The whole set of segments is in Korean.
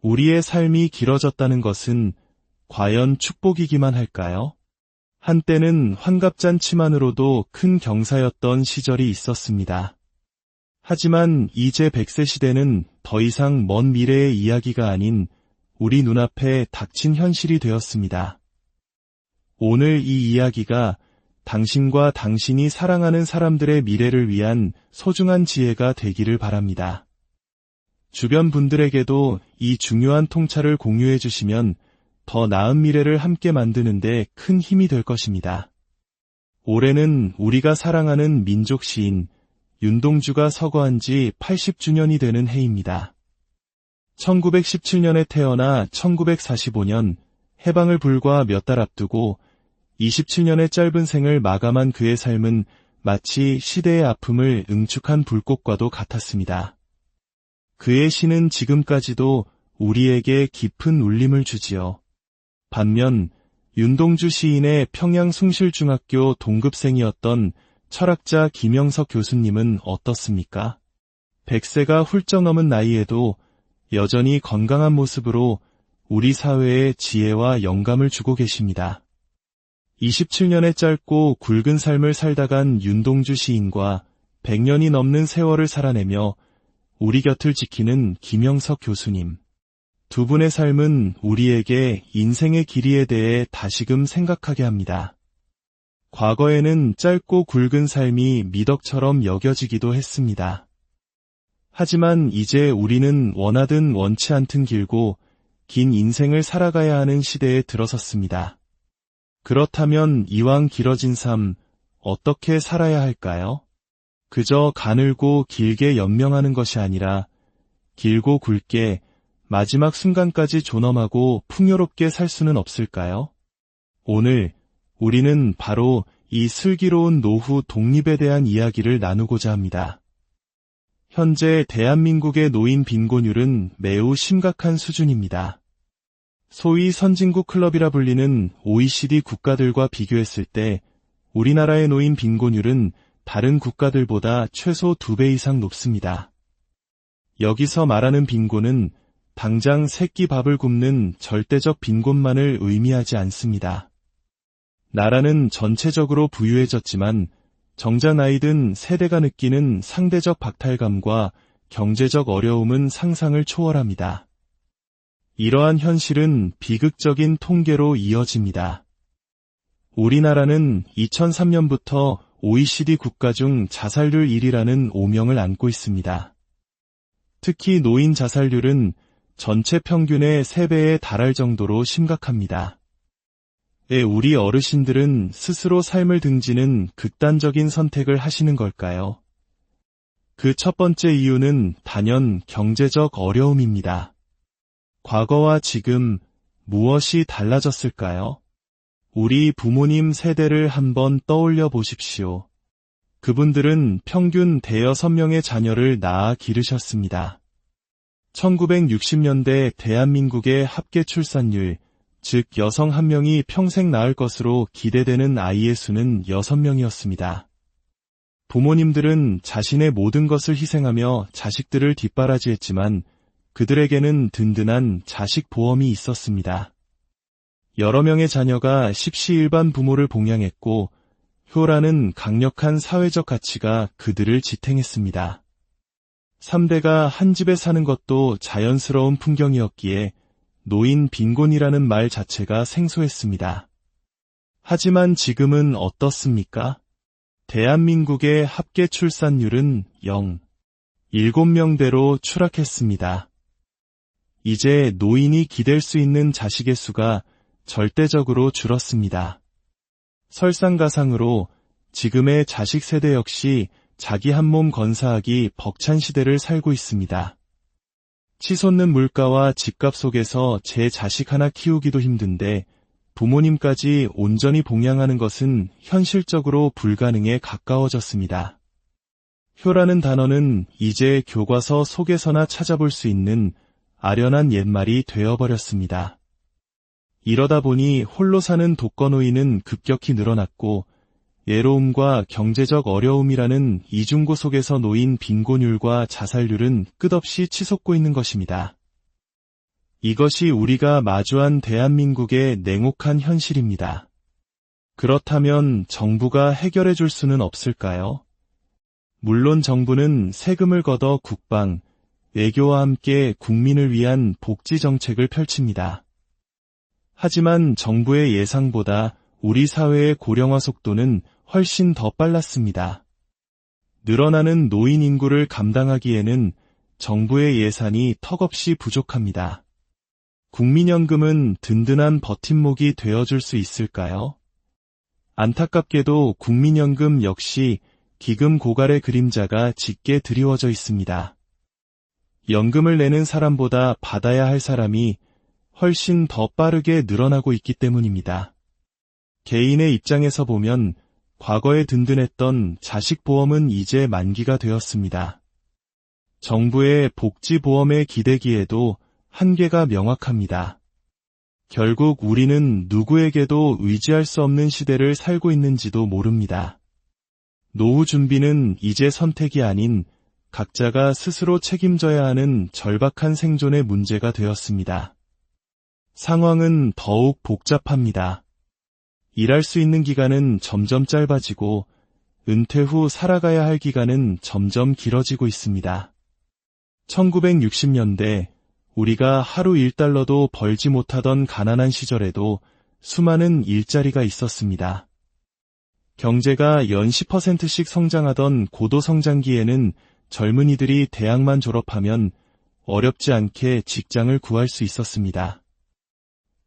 우리의 삶이 길어졌다는 것은 과연 축복이기만 할까요? 한때는 환갑잔치만으로도 큰 경사였던 시절이 있었습니다. 하지만 이제 100세 시대는 더 이상 먼 미래의 이야기가 아닌 우리 눈앞에 닥친 현실이 되었습니다. 오늘 이 이야기가 당신과 당신이 사랑하는 사람들의 미래를 위한 소중한 지혜가 되기를 바랍니다. 주변 분들에게도 이 중요한 통찰을 공유해 주시면 더 나은 미래를 함께 만드는데 큰 힘이 될 것입니다. 올해는 우리가 사랑하는 민족 시인 윤동주가 서거한 지 80주년이 되는 해입니다. 1917년에 태어나 1945년 해방을 불과 몇 달 앞두고 27년의 짧은 생을 마감한 그의 삶은 마치 시대의 아픔을 응축한 불꽃과도 같았습니다. 그의 시는 지금까지도 우리에게 깊은 울림을 주지요. 반면 윤동주 시인의 평양 숭실중학교 동급생이었던 철학자 김영석 교수님은 어떻습니까? 100세가 훌쩍 넘은 나이에도 여전히 건강한 모습으로 우리 사회에 지혜와 영감을 주고 계십니다. 27년의 짧고 굵은 삶을 살다 간 윤동주 시인과 100년이 넘는 세월을 살아내며 우리 곁을 지키는 김영석 교수님. 두 분의 삶은 우리에게 인생의 길이에 대해 다시금 생각하게 합니다. 과거에는 짧고 굵은 삶이 미덕처럼 여겨지기도 했습니다. 하지만 이제 우리는 원하든 원치 않든 길고 긴 인생을 살아가야 하는 시대에 들어섰습니다. 그렇다면 이왕 길어진 삶, 어떻게 살아야 할까요? 그저 가늘고 길게 연명하는 것이 아니라 길고 굵게 마지막 순간까지 존엄하고 풍요롭게 살 수는 없을까요? 오늘 우리는 바로 이 슬기로운 노후 독립에 대한 이야기를 나누고자 합니다. 현재 대한민국의 노인 빈곤율은 매우 심각한 수준입니다. 소위 선진국 클럽이라 불리는 OECD 국가들과 비교했을 때 우리나라의 노인 빈곤율은 다른 국가들보다 최소 2배 이상 높습니다. 여기서 말하는 빈곤은 당장 새끼 밥을 굶는 절대적 빈곤만을 의미하지 않습니다. 나라는 전체적으로 부유해졌지만 정작 나이든 세대가 느끼는 상대적 박탈감과 경제적 어려움은 상상을 초월합니다. 이러한 현실은 비극적인 통계로 이어집니다. 우리나라는 2003년부터 OECD 국가 중 자살률 1위라는 오명을 안고 있습니다. 특히 노인 자살률은 전체 평균의 3배에 달할 정도로 심각합니다. 우리 어르신들은 스스로 삶을 등지는 극단적인 선택을 하시는 걸까요? 그 첫 번째 이유는 단연 경제적 어려움입니다. 과거와 지금 무엇이 달라졌을까요? 우리 부모님 세대를 한번 떠올려 보십시오. 그분들은 평균 대여섯 명의 자녀를 낳아 기르셨습니다. 1960년대 대한민국의 합계 출산율, 즉 여성 한 명이 평생 낳을 것으로 기대되는 아이의 수는 6명이었습니다. 부모님들은 자신의 모든 것을 희생하며 자식들을 뒷바라지했지만 그들에게는 든든한 자식 보험이 있었습니다. 여러 명의 자녀가 십시일반 부모를 봉양했고 효라는 강력한 사회적 가치가 그들을 지탱했습니다. 3대가 한 집에 사는 것도 자연스러운 풍경이었기에 노인 빈곤이라는 말 자체가 생소했습니다. 하지만 지금은 어떻습니까? 대한민국의 합계 출산율은 7명대로 추락했습니다. 이제 노인이 기댈 수 있는 자식의 수가 절대적으로 줄었습니다. 설상가상으로 지금의 자식 세대 역시 자기 한 몸 건사하기 벅찬 시대를 살고 있습니다. 치솟는 물가와 집값 속에서 제 자식 하나 키우기도 힘든데 부모님까지 온전히 봉양하는 것은 현실적으로 불가능에 가까워졌습니다. 효라는 단어는 이제 교과서 속에서나 찾아볼 수 있는 아련한 옛말이 되어버렸습니다. 이러다 보니 홀로 사는 독거노인은 급격히 늘어났고 외로움과 경제적 어려움이라는 이중고 속에서 놓인 빈곤율과 자살률은 끝없이 치솟고 있는 것입니다. 이것이 우리가 마주한 대한민국의 냉혹한 현실입니다. 그렇다면 정부가 해결해 줄 수는 없을까요? 물론 정부는 세금을 걷어 국방, 외교와 함께 국민을 위한 복지 정책을 펼칩니다. 하지만 정부의 예상보다 우리 사회의 고령화 속도는 훨씬 더 빨랐습니다. 늘어나는 노인 인구를 감당하기에는 정부의 예산이 턱없이 부족합니다. 국민연금은 든든한 버팀목이 되어줄 수 있을까요? 안타깝게도 국민연금 역시 기금 고갈의 그림자가 짙게 드리워져 있습니다. 연금을 내는 사람보다 받아야 할 사람이 훨씬 더 빠르게 늘어나고 있기 때문입니다. 개인의 입장에서 보면 과거에 든든했던 자식보험은 이제 만기가 되었습니다. 정부의 복지보험에 기대기에도 한계가 명확합니다. 결국 우리는 누구에게도 의지할 수 없는 시대를 살고 있는지도 모릅니다. 노후 준비는 이제 선택이 아닌 각자가 스스로 책임져야 하는 절박한 생존의 문제가 되었습니다. 상황은 더욱 복잡합니다. 일할 수 있는 기간은 점점 짧아지고 은퇴 후 살아가야 할 기간은 점점 길어지고 있습니다. 1960년대 우리가 하루 1달러도 벌지 못하던 가난한 시절에도 수많은 일자리가 있었습니다. 경제가 연 10%씩 성장하던 고도성장기에는 젊은이들이 대학만 졸업하면 어렵지 않게 직장을 구할 수 있었습니다.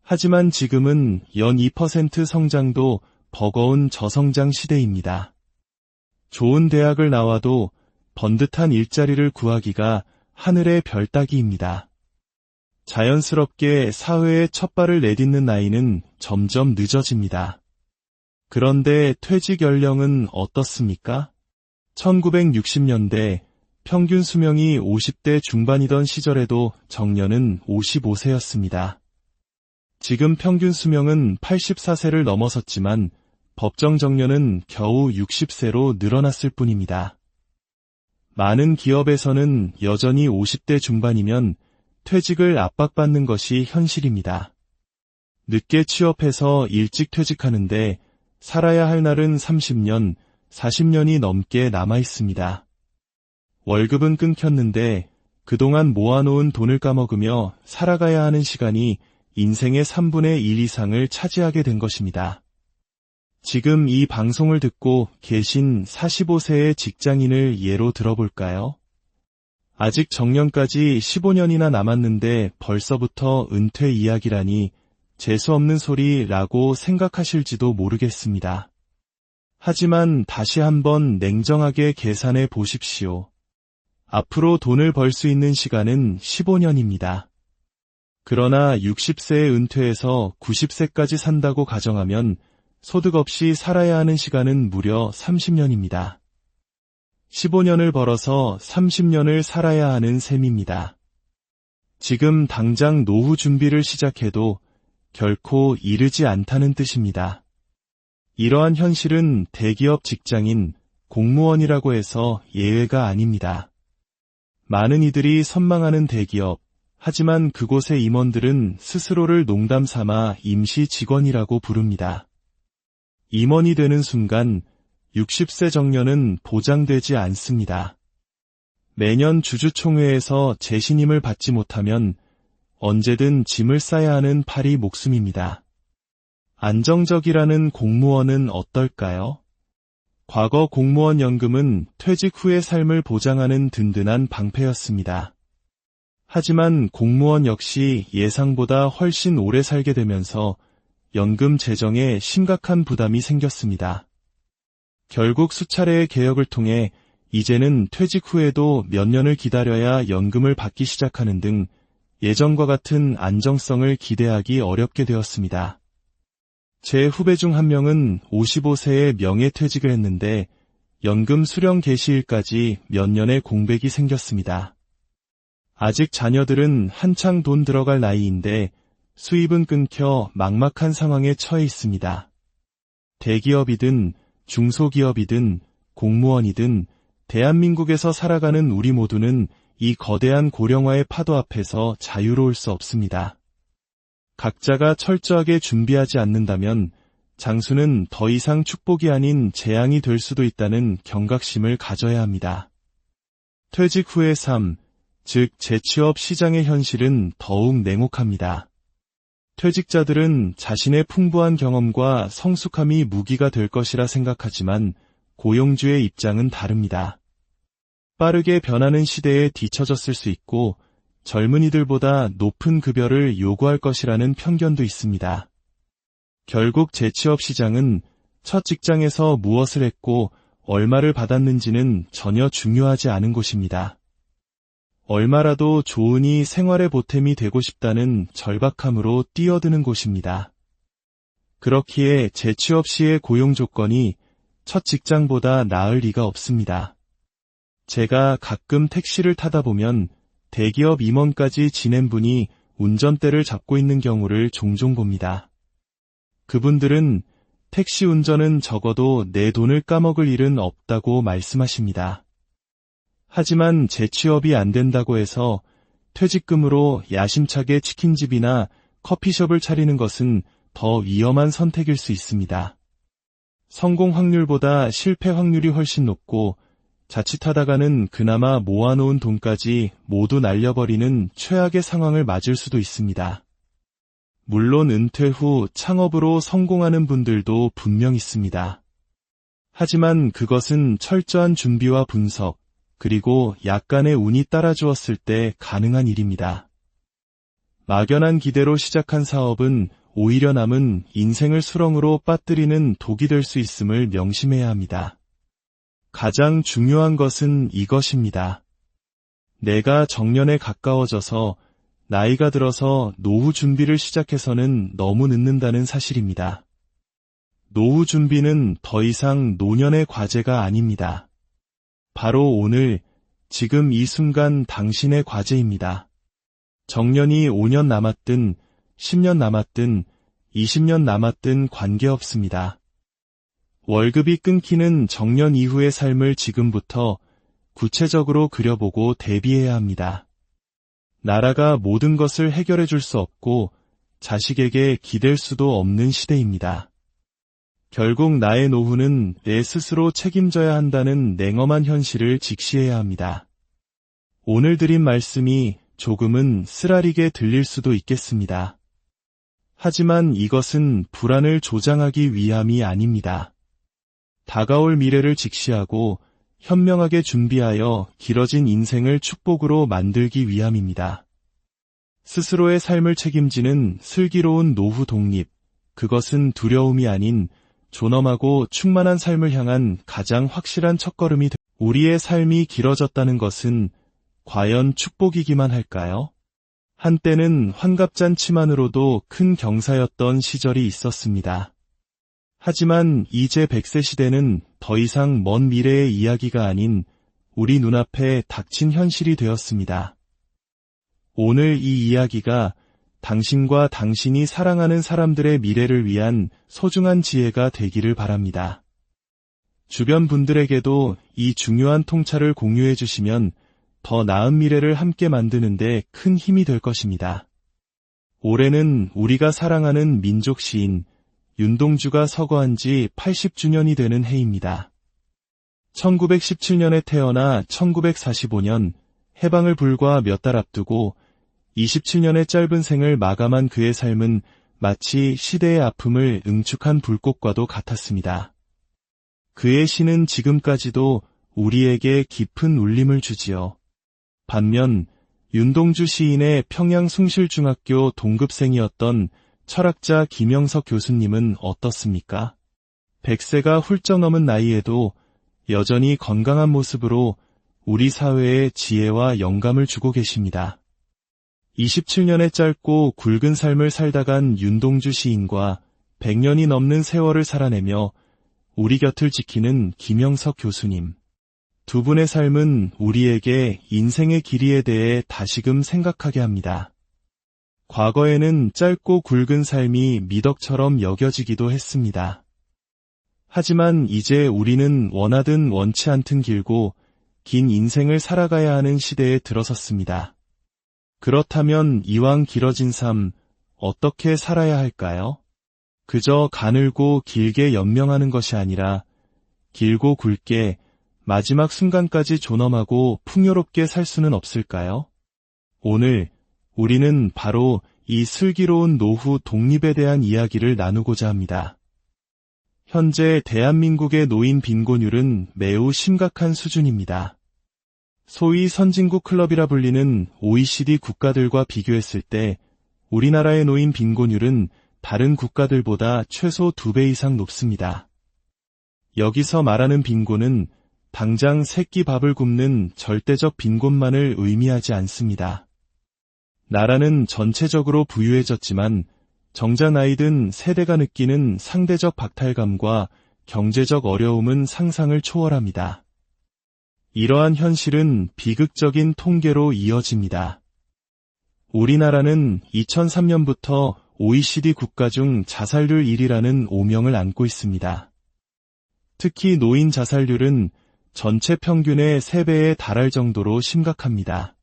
하지만 지금은 연 2% 성장도 버거운 저성장 시대입니다. 좋은 대학을 나와도 번듯한 일자리를 구하기가 하늘의 별 따기입니다. 자연스럽게 사회에 첫 발을 내딛는 나이는 점점 늦어집니다. 그런데 퇴직 연령은 어떻습니까? 1960년대 평균 수명이 50대 중반이던 시절에도 정년은 55세였습니다. 지금 평균 수명은 84세를 넘어섰지만 법정 정년은 겨우 60세로 늘어났을 뿐입니다. 많은 기업에서는 여전히 50대 중반이면 퇴직을 압박받는 것이 현실입니다. 늦게 취업해서 일찍 퇴직하는데 살아야 할 날은 30년, 40년이 넘게 남아 있습니다. 월급은 끊겼는데 그동안 모아놓은 돈을 까먹으며 살아가야 하는 시간이 인생의 3분의 1 이상을 차지하게 된 것입니다. 지금 이 방송을 듣고 계신 45세의 직장인을 예로 들어볼까요? 아직 정년까지 15년이나 남았는데 벌써부터 은퇴 이야기라니 재수없는 소리라고 생각하실지도 모르겠습니다. 하지만 다시 한번 냉정하게 계산해 보십시오. 앞으로 돈을 벌 수 있는 시간은 15년입니다. 그러나 60세에 은퇴해서 90세까지 산다고 가정하면 소득 없이 살아야 하는 시간은 무려 30년입니다. 15년을 벌어서 30년을 살아야 하는 셈입니다. 지금 당장 노후 준비를 시작해도 결코 이르지 않다는 뜻입니다. 이러한 현실은 대기업 직장인, 공무원이라고 해서 예외가 아닙니다. 많은 이들이 선망하는 대기업, 하지만 그곳의 임원들은 스스로를 농담 삼아 임시 직원이라고 부릅니다. 임원이 되는 순간 60세 정년은 보장되지 않습니다. 매년 주주총회에서 재신임을 받지 못하면 언제든 짐을 싸야 하는 파리 목숨입니다. 안정적이라는 공무원은 어떨까요? 과거 공무원 연금은 퇴직 후의 삶을 보장하는 든든한 방패였습니다. 하지만 공무원 역시 예상보다 훨씬 오래 살게 되면서 연금 재정에 심각한 부담이 생겼습니다. 결국 수차례의 개혁을 통해 이제는 퇴직 후에도 몇 년을 기다려야 연금을 받기 시작하는 등 예전과 같은 안정성을 기대하기 어렵게 되었습니다. 제 후배 중 한 명은 55세에 명예퇴직을 했는데 연금 수령 개시일까지 몇 년의 공백이 생겼습니다. 아직 자녀들은 한창 돈 들어갈 나이인데 수입은 끊겨 막막한 상황에 처해 있습니다. 대기업이든 중소기업이든 공무원이든 대한민국에서 살아가는 우리 모두는 이 거대한 고령화의 파도 앞에서 자유로울 수 없습니다. 각자가 철저하게 준비하지 않는다면 장수는 더 이상 축복이 아닌 재앙이 될 수도 있다는 경각심을 가져야 합니다. 퇴직 후의 삶, 즉 재취업 시장의 현실은 더욱 냉혹합니다. 퇴직자들은 자신의 풍부한 경험과 성숙함이 무기가 될 것이라 생각하지만 고용주의 입장은 다릅니다. 빠르게 변하는 시대에 뒤처졌을 수 있고 젊은이들보다 높은 급여를 요구할 것이라는 편견도 있습니다. 결국 재취업 시장은 첫 직장에서 무엇을 했고 얼마를 받았는지는 전혀 중요하지 않은 곳입니다. 얼마라도 좋으니 생활의 보탬이 되고 싶다는 절박함으로 뛰어드는 곳입니다. 그렇기에 재취업 시의 고용 조건이 첫 직장보다 나을 리가 없습니다. 제가 가끔 택시를 타다 보면 대기업 임원까지 지낸 분이 운전대를 잡고 있는 경우를 종종 봅니다. 그분들은 택시 운전은 적어도 내 돈을 까먹을 일은 없다고 말씀하십니다. 하지만 재취업이 안 된다고 해서 퇴직금으로 야심차게 치킨집이나 커피숍을 차리는 것은 더 위험한 선택일 수 있습니다. 성공 확률보다 실패 확률이 훨씬 높고 자칫하다가는 그나마 모아놓은 돈까지 모두 날려버리는 최악의 상황을 맞을 수도 있습니다. 물론 은퇴 후 창업으로 성공하는 분들도 분명 있습니다. 하지만 그것은 철저한 준비와 분석, 그리고 약간의 운이 따라주었을 때 가능한 일입니다. 막연한 기대로 시작한 사업은 오히려 남은 인생을 수렁으로 빠뜨리는 독이 될 수 있음을 명심해야 합니다. 가장 중요한 것은 이것입니다. 내가 정년에 가까워져서 나이가 들어서 노후 준비를 시작해서는 너무 늦는다는 사실입니다. 노후 준비는 더 이상 노년의 과제가 아닙니다. 바로 오늘, 지금 이 순간 당신의 과제입니다. 정년이 5년 남았든 10년 남았든 20년 남았든 관계없습니다. 월급이 끊기는 정년 이후의 삶을 지금부터 구체적으로 그려보고 대비해야 합니다. 나라가 모든 것을 해결해 줄 수 없고 자식에게 기댈 수도 없는 시대입니다. 결국 나의 노후는 내 스스로 책임져야 한다는 냉엄한 현실을 직시해야 합니다. 오늘 드린 말씀이 조금은 쓰라리게 들릴 수도 있겠습니다. 하지만 이것은 불안을 조장하기 위함이 아닙니다. 다가올 미래를 직시하고 현명하게 준비하여 길어진 인생을 축복으로 만들기 위함입니다. 스스로의 삶을 책임지는 슬기로운 노후 독립, 그것은 두려움이 아닌 존엄하고 충만한 삶을 향한 가장 확실한 첫걸음이 됩니다. 우리의 삶이 길어졌다는 것은 과연 축복이기만 할까요? 한때는 환갑잔치만으로도 큰 경사였던 시절이 있었습니다. 하지만 이제 100세 시대는 더 이상 먼 미래의 이야기가 아닌 우리 눈앞에 닥친 현실이 되었습니다. 오늘 이 이야기가 당신과 당신이 사랑하는 사람들의 미래를 위한 소중한 지혜가 되기를 바랍니다. 주변 분들에게도 이 중요한 통찰을 공유해 주시면 더 나은 미래를 함께 만드는데 큰 힘이 될 것입니다. 올해는 우리가 사랑하는 민족 시인 윤동주가 서거한 지 80주년이 되는 해입니다. 1917년에 태어나 1945년 해방을 불과 몇 달 앞두고 27년의 짧은 생을 마감한 그의 삶은 마치 시대의 아픔을 응축한 불꽃과도 같았습니다. 그의 시는 지금까지도 우리에게 깊은 울림을 주지요. 반면 윤동주 시인의 평양 숭실중학교 동급생이었던 철학자 김영석 교수님은 어떻습니까? 100세가 훌쩍 넘은 나이에도 여전히 건강한 모습으로 우리 사회에 지혜와 영감을 주고 계십니다. 27년의 짧고 굵은 삶을 살다간 윤동주 시인과 100년이 넘는 세월을 살아내며 우리 곁을 지키는 김영석 교수님. 두 분의 삶은 우리에게 인생의 길이에 대해 다시금 생각하게 합니다. 과거에는 짧고 굵은 삶이 미덕처럼 여겨지기도 했습니다. 하지만 이제 우리는 원하든 원치 않든 길고 긴 인생을 살아가야 하는 시대에 들어섰습니다. 그렇다면 이왕 길어진 삶, 어떻게 살아야 할까요? 그저 가늘고 길게 연명하는 것이 아니라 길고 굵게 마지막 순간까지 존엄하고 풍요롭게 살 수는 없을까요? 오늘 우리는 바로 이 슬기로운 노후 독립에 대한 이야기를 나누고자 합니다. 현재 대한민국의 노인 빈곤율은 매우 심각한 수준입니다. 소위 선진국 클럽이라 불리는 OECD 국가들과 비교했을 때 우리나라의 노인 빈곤율은 다른 국가들보다 최소 2배 이상 높습니다. 여기서 말하는 빈곤은 당장 새끼 밥을 굶는 절대적 빈곤만을 의미하지 않습니다. 나라는 전체적으로 부유해졌지만 정작 나이 든 세대가 느끼는 상대적 박탈감과 경제적 어려움은 상상을 초월합니다. 이러한 현실은 비극적인 통계로 이어집니다. 우리나라는 2003년부터 OECD 국가 중 자살률 1위라는 오명을 안고 있습니다. 특히 노인 자살률은 전체 평균의 3배에 달할 정도로 심각합니다.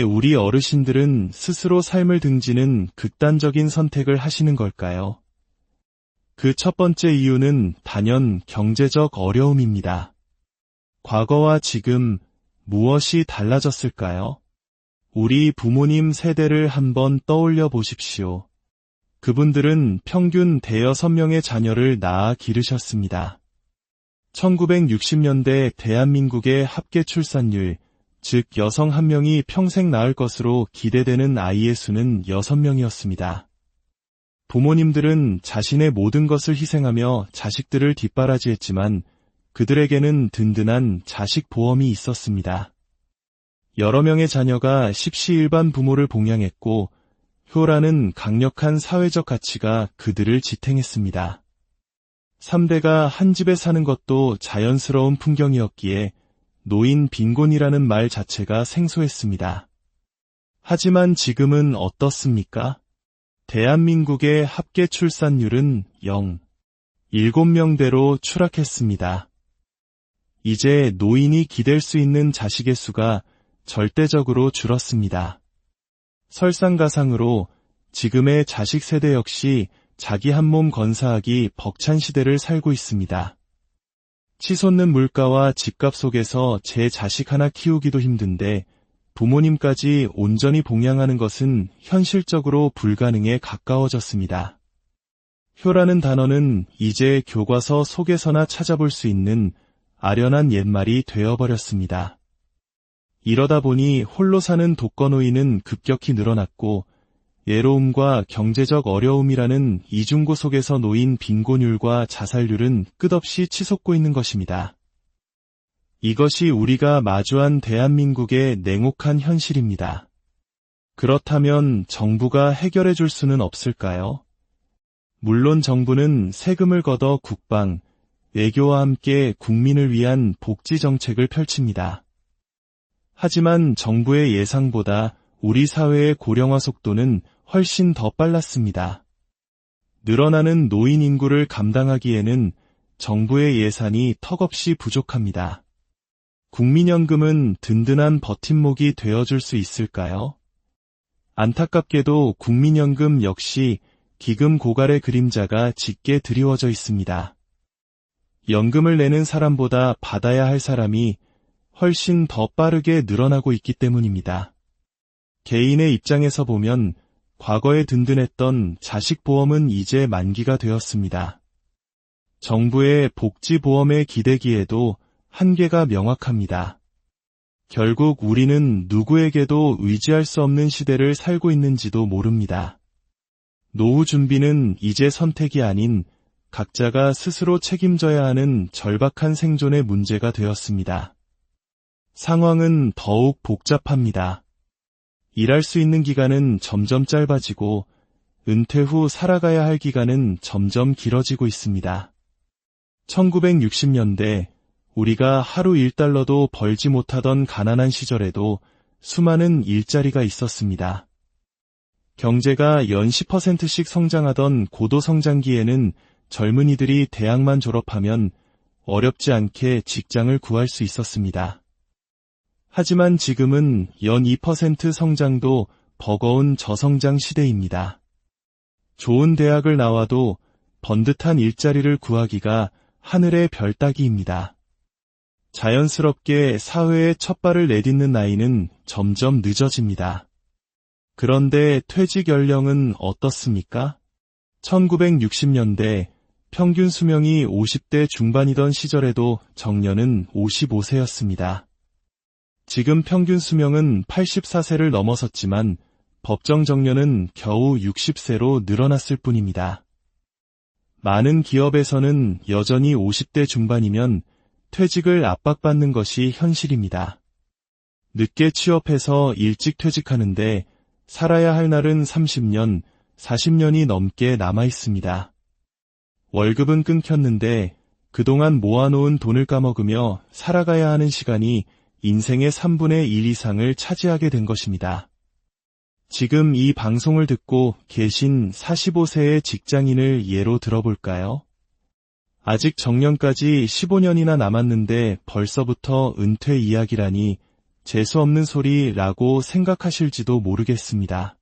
우리 어르신들은 스스로 삶을 등지는 극단적인 선택을 하시는 걸까요? 그 첫 번째 이유는 단연 경제적 어려움입니다. 과거와 지금 무엇이 달라졌을까요? 우리 부모님 세대를 한번 떠올려 보십시오. 그분들은 평균 6명의 자녀를 낳아 기르셨습니다. 1960년대 대한민국의 합계 출산율, 즉 여성 1명이 평생 낳을 것으로 기대되는 아이의 수는 6명이었습니다. 부모님들은 자신의 모든 것을 희생하며 자식들을 뒷바라지했지만 그들에게는 든든한 자식 보험이 있었습니다. 여러 명의 자녀가 십시일반 부모를 봉양했고 효라는 강력한 사회적 가치가 그들을 지탱했습니다. 3대가 한 집에 사는 것도 자연스러운 풍경이었기에 노인 빈곤이라는 말 자체가 생소했습니다. 하지만 지금은 어떻습니까? 대한민국의 합계 출산율은 7명대로 추락했습니다. 이제 노인이 기댈 수 있는 자식의 수가 절대적으로 줄었습니다. 설상가상으로 지금의 자식 세대 역시 자기 한 몸 건사하기 벅찬 시대를 살고 있습니다. 치솟는 물가와 집값 속에서 제 자식 하나 키우기도 힘든데 부모님까지 온전히 봉양하는 것은 현실적으로 불가능에 가까워졌습니다. 효라는 단어는 이제 교과서 속에서나 찾아볼 수 있는 아련한 옛말이 되어버렸습니다. 이러다 보니 홀로 사는 독거노인은 급격히 늘어났고 외로움과 경제적 어려움이라는 이중고 속에서 놓인 빈곤율과 자살률은 끝없이 치솟고 있는 것입니다. 이것이 우리가 마주한 대한민국의 냉혹한 현실입니다. 그렇다면 정부가 해결해 줄 수는 없을까요? 물론 정부는 세금을 걷어 국방, 외교와 함께 국민을 위한 복지 정책을 펼칩니다. 하지만 정부의 예상보다 우리 사회의 고령화 속도는 훨씬 더 빨랐습니다. 늘어나는 노인 인구를 감당하기에는 정부의 예산이 턱없이 부족합니다. 국민연금은 든든한 버팀목이 되어줄 수 있을까요? 안타깝게도 국민연금 역시 기금 고갈의 그림자가 짙게 드리워져 있습니다. 연금을 내는 사람보다 받아야 할 사람이 훨씬 더 빠르게 늘어나고 있기 때문입니다. 개인의 입장에서 보면 과거에 든든했던 자식보험은 이제 만기가 되었습니다. 정부의 복지보험에 기대기에도 한계가 명확합니다. 결국 우리는 누구에게도 의지할 수 없는 시대를 살고 있는지도 모릅니다. 노후 준비는 이제 선택이 아닌 각자가 스스로 책임져야 하는 절박한 생존의 문제가 되었습니다. 상황은 더욱 복잡합니다. 일할 수 있는 기간은 점점 짧아지고 은퇴 후 살아가야 할 기간은 점점 길어지고 있습니다. 1960년대 우리가 하루 1달러도 벌지 못하던 가난한 시절에도 수많은 일자리가 있었습니다. 경제가 연 10%씩 성장하던 고도성장기에는 젊은이들이 대학만 졸업하면 어렵지 않게 직장을 구할 수 있었습니다. 하지만 지금은 연 2% 성장도 버거운 저성장 시대입니다. 좋은 대학을 나와도 번듯한 일자리를 구하기가 하늘의 별 따기입니다. 자연스럽게 사회에 첫 발을 내딛는 나이는 점점 늦어집니다. 그런데 퇴직 연령은 어떻습니까? 1960년대 평균 수명이 50대 중반이던 시절에도 정년은 55세였습니다. 지금 평균 수명은 84세를 넘어섰지만 법정 정년은 겨우 60세로 늘어났을 뿐입니다. 많은 기업에서는 여전히 50대 중반이면 퇴직을 압박받는 것이 현실입니다. 늦게 취업해서 일찍 퇴직하는데 살아야 할 날은 30년, 40년이 넘게 남아 있습니다. 월급은 끊겼는데 그동안 모아놓은 돈을 까먹으며 살아가야 하는 시간이 인생의 3분의 1 이상을 차지하게 된 것입니다. 지금 이 방송을 듣고 계신 45세의 직장인을 예로 들어볼까요? 아직 정년까지 15년이나 남았는데 벌써부터 은퇴 이야기라니 재수없는 소리라고 생각하실지도 모르겠습니다.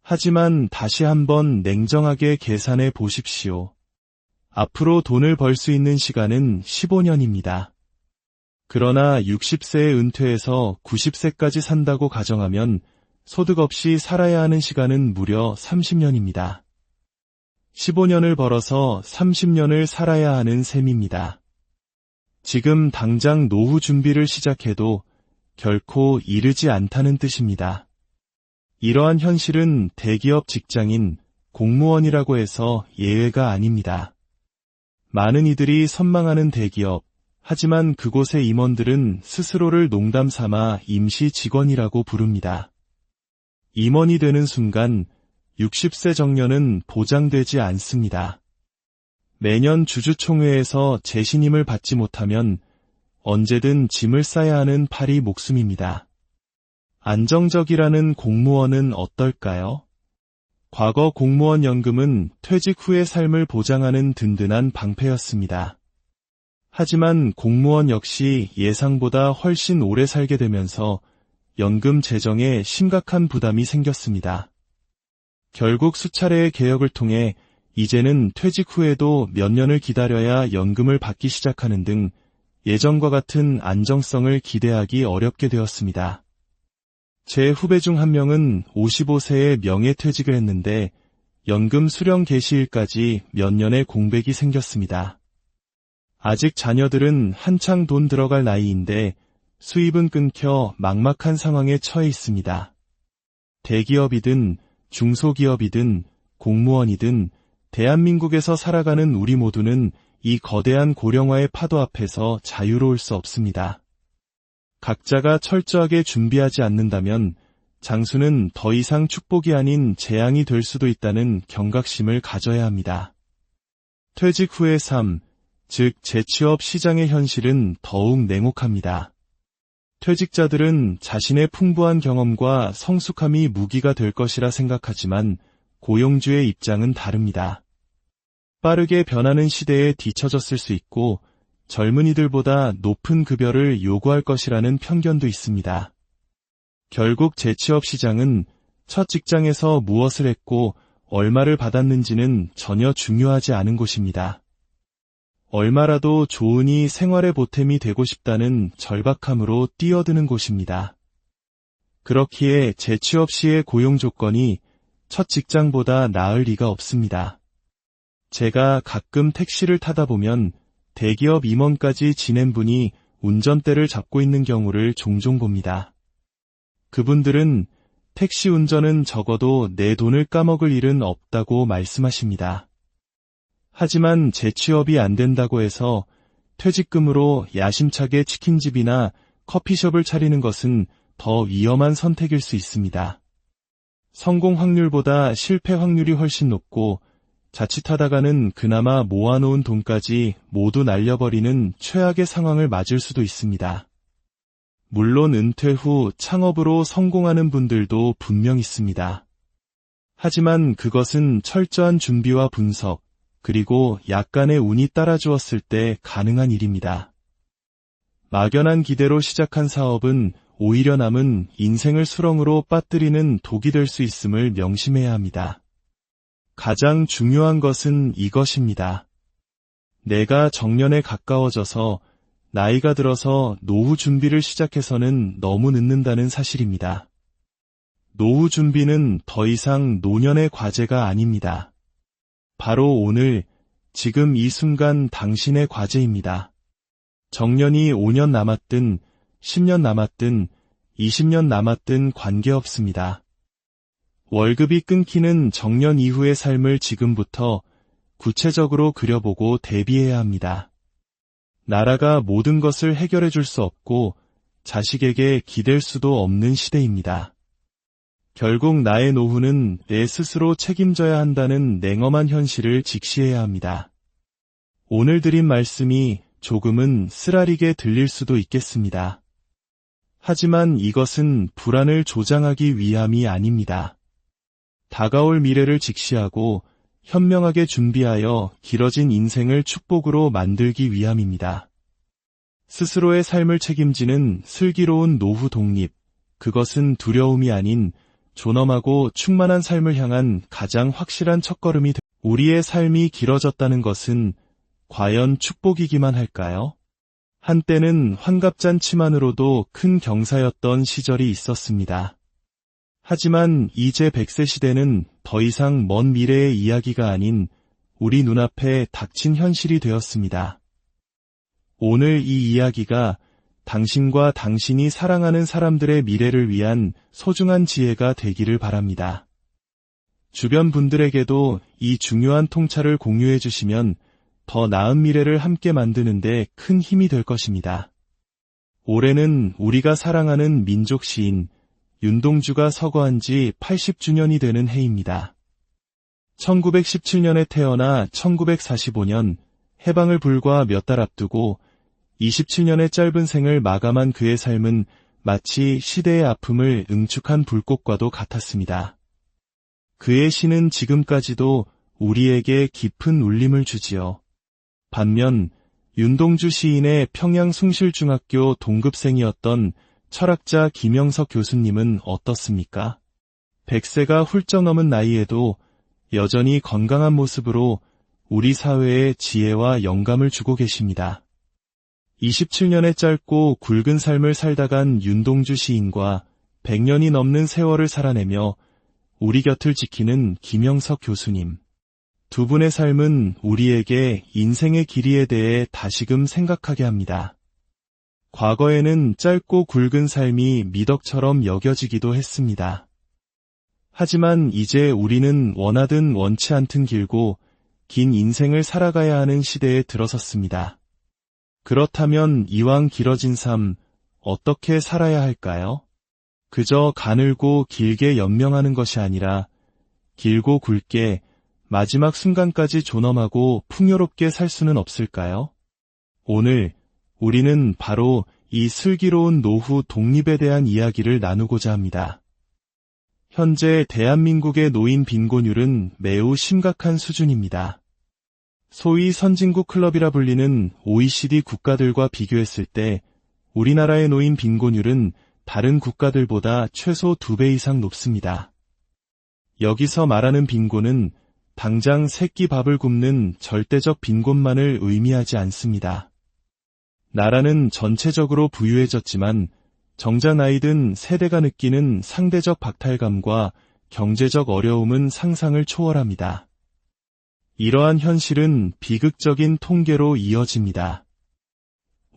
하지만 다시 한번 냉정하게 계산해 보십시오. 앞으로 돈을 벌 수 있는 시간은 15년입니다. 그러나 60세에 은퇴해서 90세까지 산다고 가정하면 소득 없이 살아야 하는 시간은 무려 30년입니다. 15년을 벌어서 30년을 살아야 하는 셈입니다. 지금 당장 노후 준비를 시작해도 결코 이르지 않다는 뜻입니다. 이러한 현실은 대기업 직장인, 공무원이라고 해서 예외가 아닙니다. 많은 이들이 선망하는 대기업, 하지만 그곳의 임원들은 스스로를 농담 삼아 임시 직원이라고 부릅니다. 임원이 되는 순간 60세 정년은 보장되지 않습니다. 매년 주주총회에서 재신임을 받지 못하면 언제든 짐을 싸야 하는 파리 목숨입니다. 안정적이라는 공무원은 어떨까요? 과거 공무원 연금은 퇴직 후의 삶을 보장하는 든든한 방패였습니다. 하지만 공무원 역시 예상보다 훨씬 오래 살게 되면서 연금 재정에 심각한 부담이 생겼습니다. 결국 수차례의 개혁을 통해 이제는 퇴직 후에도 몇 년을 기다려야 연금을 받기 시작하는 등 예전과 같은 안정성을 기대하기 어렵게 되었습니다. 제 후배 중 한 명은 55세에 명예퇴직을 했는데 연금 수령 개시일까지 몇 년의 공백이 생겼습니다. 아직 자녀들은 한창 돈 들어갈 나이인데 수입은 끊겨 막막한 상황에 처해 있습니다. 대기업이든 중소기업이든 공무원이든 대한민국에서 살아가는 우리 모두는 이 거대한 고령화의 파도 앞에서 자유로울 수 없습니다. 각자가 철저하게 준비하지 않는다면 장수는 더 이상 축복이 아닌 재앙이 될 수도 있다는 경각심을 가져야 합니다. 퇴직 후의 삶, 즉 재취업 시장의 현실은 더욱 냉혹합니다. 퇴직자들은 자신의 풍부한 경험과 성숙함이 무기가 될 것이라 생각하지만 고용주의 입장은 다릅니다. 빠르게 변하는 시대에 뒤처졌을 수 있고 젊은이들보다 높은 급여를 요구할 것이라는 편견도 있습니다. 결국 재취업 시장은 첫 직장에서 무엇을 했고 얼마를 받았는지는 전혀 중요하지 않은 곳입니다. 얼마라도 좋으니 생활의 보탬이 되고 싶다는 절박함으로 뛰어드는 곳입니다. 그렇기에 재취업 시의 고용 조건이 첫 직장보다 나을 리가 없습니다. 제가 가끔 택시를 타다 보면 대기업 임원까지 지낸 분이 운전대를 잡고 있는 경우를 종종 봅니다. 그분들은 택시 운전은 적어도 내 돈을 까먹을 일은 없다고 말씀하십니다. 하지만 재취업이 안 된다고 해서 퇴직금으로 야심차게 치킨집이나 커피숍을 차리는 것은 더 위험한 선택일 수 있습니다. 성공 확률보다 실패 확률이 훨씬 높고 자칫하다가는 그나마 모아놓은 돈까지 모두 날려버리는 최악의 상황을 맞을 수도 있습니다. 물론 은퇴 후 창업으로 성공하는 분들도 분명 있습니다. 하지만 그것은 철저한 준비와 분석, 그리고 약간의 운이 따라주었을 때 가능한 일입니다. 막연한 기대로 시작한 사업은 오히려 남은 인생을 수렁으로 빠뜨리는 독이 될 수 있음을 명심해야 합니다. 가장 중요한 것은 이것입니다. 내가 정년에 가까워져서 나이가 들어서 노후 준비를 시작해서는 너무 늦는다는 사실입니다. 노후 준비는 더 이상 노년의 과제가 아닙니다. 바로 오늘, 지금 이 순간 당신의 과제입니다. 정년이 5년 남았든 10년 남았든 20년 남았든 관계없습니다. 월급이 끊기는 정년 이후의 삶을 지금부터 구체적으로 그려보고 대비해야 합니다. 나라가 모든 것을 해결해 줄 수 없고 자식에게 기댈 수도 없는 시대입니다. 결국 나의 노후는 내 스스로 책임져야 한다는 냉엄한 현실을 직시해야 합니다. 오늘 드린 말씀이 조금은 쓰라리게 들릴 수도 있겠습니다. 하지만 이것은 불안을 조장하기 위함이 아닙니다. 다가올 미래를 직시하고 현명하게 준비하여 길어진 인생을 축복으로 만들기 위함입니다. 스스로의 삶을 책임지는 슬기로운 노후 독립, 그것은 두려움이 아닌 존엄하고 충만한 삶을 향한 가장 확실한 첫걸음이 됩니다. 우리의 삶이 길어졌다는 것은 과연 축복이기만 할까요? 한때는 환갑잔치만으로도 큰 경사였던 시절이 있었습니다. 하지만 이제 100세 시대는 더 이상 먼 미래의 이야기가 아닌 우리 눈앞에 닥친 현실이 되었습니다. 오늘 이 이야기가 당신과 당신이 사랑하는 사람들의 미래를 위한 소중한 지혜가 되기를 바랍니다. 주변 분들에게도 이 중요한 통찰을 공유해 주시면 더 나은 미래를 함께 만드는데 큰 힘이 될 것입니다. 올해는 우리가 사랑하는 민족 시인 윤동주가 서거한 지 80주년이 되는 해입니다. 1917년에 태어나 1945년 해방을 불과 몇 달 앞두고 27년의 짧은 생을 마감한 그의 삶은 마치 시대의 아픔을 응축한 불꽃과도 같았습니다. 그의 시는 지금까지도 우리에게 깊은 울림을 주지요. 반면 윤동주 시인의 평양 숭실중학교 동급생이었던 철학자 김영석 교수님은 어떻습니까? 100세가 훌쩍 넘은 나이에도 여전히 건강한 모습으로 우리 사회에 지혜와 영감을 주고 계십니다. 27년의 짧고 굵은 삶을 살다 간 윤동주 시인과 100년이 넘는 세월을 살아내며 우리 곁을 지키는 김영석 교수님. 두 분의 삶은 우리에게 인생의 길이에 대해 다시금 생각하게 합니다. 과거에는 짧고 굵은 삶이 미덕처럼 여겨지기도 했습니다. 하지만 이제 우리는 원하든 원치 않든 길고 긴 인생을 살아가야 하는 시대에 들어섰습니다. 그렇다면 이왕 길어진 삶, 어떻게 살아야 할까요? 그저 가늘고 길게 연명하는 것이 아니라 길고 굵게 마지막 순간까지 존엄하고 풍요롭게 살 수는 없을까요? 오늘 우리는 바로 이 슬기로운 노후 독립에 대한 이야기를 나누고자 합니다. 현재 대한민국의 노인 빈곤율은 매우 심각한 수준입니다. 소위 선진국 클럽이라 불리는 OECD 국가들과 비교했을 때 우리나라의 노인 빈곤율은 다른 국가들보다 최소 2배 이상 높습니다. 여기서 말하는 빈곤은 당장 새끼 밥을 굶는 절대적 빈곤만을 의미하지 않습니다. 나라는 전체적으로 부유해졌지만 정작 나이 든 세대가 느끼는 상대적 박탈감과 경제적 어려움은 상상을 초월합니다. 이러한 현실은 비극적인 통계로 이어집니다.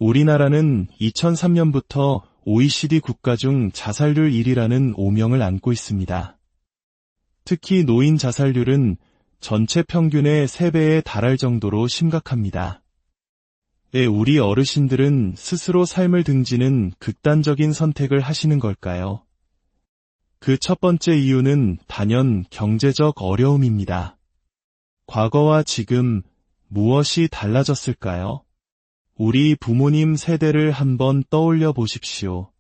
우리나라는 2003년부터 OECD 국가 중 자살률 1위라는 오명을 안고 있습니다. 특히 노인 자살률은 전체 평균의 3배에 달할 정도로 심각합니다. 왜 우리 어르신들은 스스로 삶을 등지는 극단적인 선택을 하시는 걸까요? 그 첫 번째 이유는 단연 경제적 어려움입니다. 과거와 지금 무엇이 달라졌을까요? 우리 부모님 세대를 한번 떠올려 보십시오.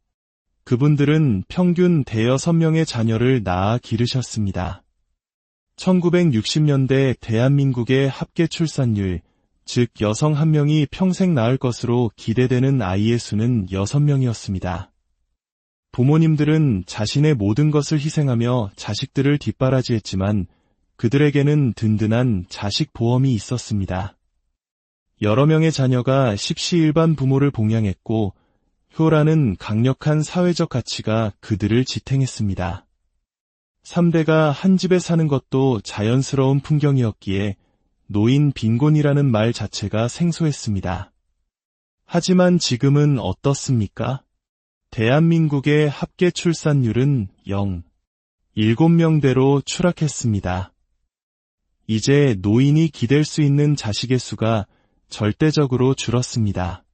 그분들은 평균 5-6명의 자녀를 낳아 기르셨습니다. 1960년대 대한민국의 합계 출산율, 즉 여성 한 명이 평생 낳을 것으로 기대되는 아이의 수는 6명이었습니다. 부모님들은 자신의 모든 것을 희생하며 자식들을 뒷바라지했지만 그들에게는 든든한 자식 보험이 있었습니다. 여러 명의 자녀가 십시일반 부모를 봉양했고 효라는 강력한 사회적 가치가 그들을 지탱했습니다. 3대가 한 집에 사는 것도 자연스러운 풍경이었기에 노인 빈곤이라는 말 자체가 생소했습니다. 하지만 지금은 어떻습니까? 대한민국의 합계 출산율은 7명대로 추락했습니다. 이제 노인이 기댈 수 있는 자식의 수가 절대적으로 줄었습니다.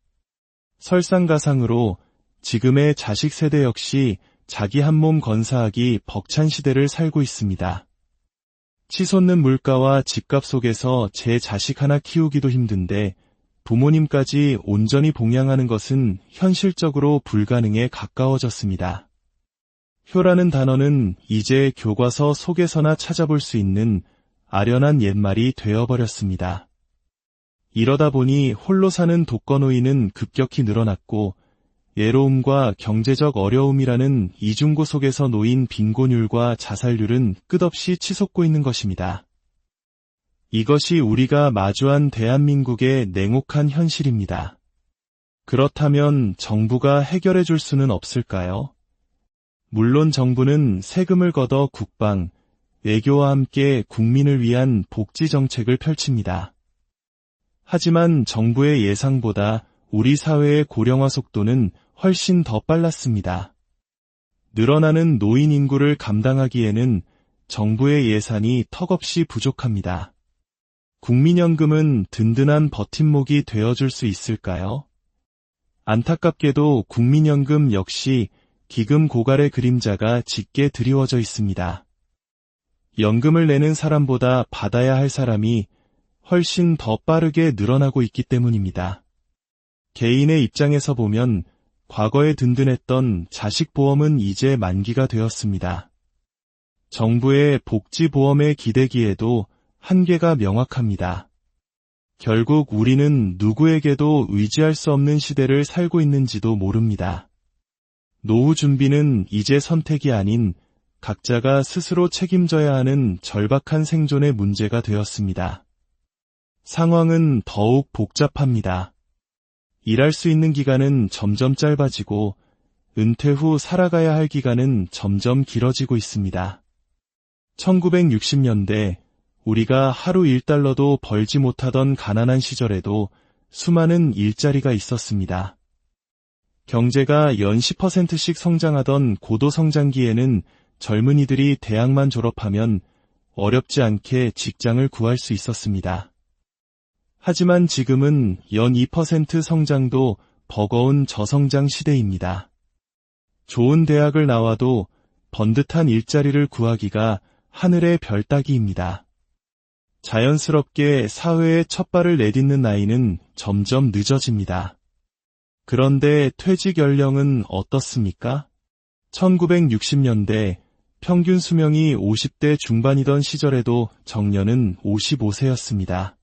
설상가상으로 지금의 자식 세대 역시 자기 한 몸 건사하기 벅찬 시대를 살고 있습니다. 치솟는 물가와 집값 속에서 제 자식 하나 키우기도 힘든데 부모님까지 온전히 봉양하는 것은 현실적으로 불가능에 가까워졌습니다. 효라는 단어는 이제 교과서 속에서나 찾아볼 수 있는 아련한 옛말이 되어버렸습니다. 이러다 보니 홀로 사는 독거노인은 급격히 늘어났고 외로움과 경제적 어려움이라는 이중고 속에서 놓인 빈곤율과 자살률은 끝없이 치솟고 있는 것입니다. 이것이 우리가 마주한 대한민국의 냉혹한 현실입니다. 그렇다면 정부가 해결해 줄 수는 없을까요? 물론 정부는 세금을 걷어 국방, 외교와 함께 국민을 위한 복지 정책을 펼칩니다. 하지만 정부의 예상보다 우리 사회의 고령화 속도는 훨씬 더 빨랐습니다. 늘어나는 노인 인구를 감당하기에는 정부의 예산이 턱없이 부족합니다. 국민연금은 든든한 버팀목이 되어줄 수 있을까요? 안타깝게도 국민연금 역시 기금 고갈의 그림자가 짙게 드리워져 있습니다. 연금을 내는 사람보다 받아야 할 사람이 훨씬 더 빠르게 늘어나고 있기 때문입니다. 개인의 입장에서 보면 과거에 든든했던 자식보험은 이제 만기가 되었습니다. 정부의 복지보험에 기대기에도 한계가 명확합니다. 결국 우리는 누구에게도 의지할 수 없는 시대를 살고 있는지도 모릅니다. 노후 준비는 이제 선택이 아닌 각자가 스스로 책임져야 하는 절박한 생존의 문제가 되었습니다. 상황은 더욱 복잡합니다. 일할 수 있는 기간은 점점 짧아지고 은퇴 후 살아가야 할 기간은 점점 길어지고 있습니다. 1960년대 우리가 하루 1달러도 벌지 못하던 가난한 시절에도 수많은 일자리가 있었습니다. 경제가 연 10%씩 성장하던 고도성장기에는 젊은이들이 대학만 졸업하면 어렵지 않게 직장을 구할 수 있었습니다. 하지만 지금은 연 2% 성장도 버거운 저성장 시대입니다. 좋은 대학을 나와도 번듯한 일자리를 구하기가 하늘의 별 따기입니다. 자연스럽게 사회에 첫 발을 내딛는 나이는 점점 늦어집니다. 그런데 퇴직 연령은 어떻습니까? 1960년대 평균 수명이 50대 중반이던 시절에도 정년은 55세였습니다.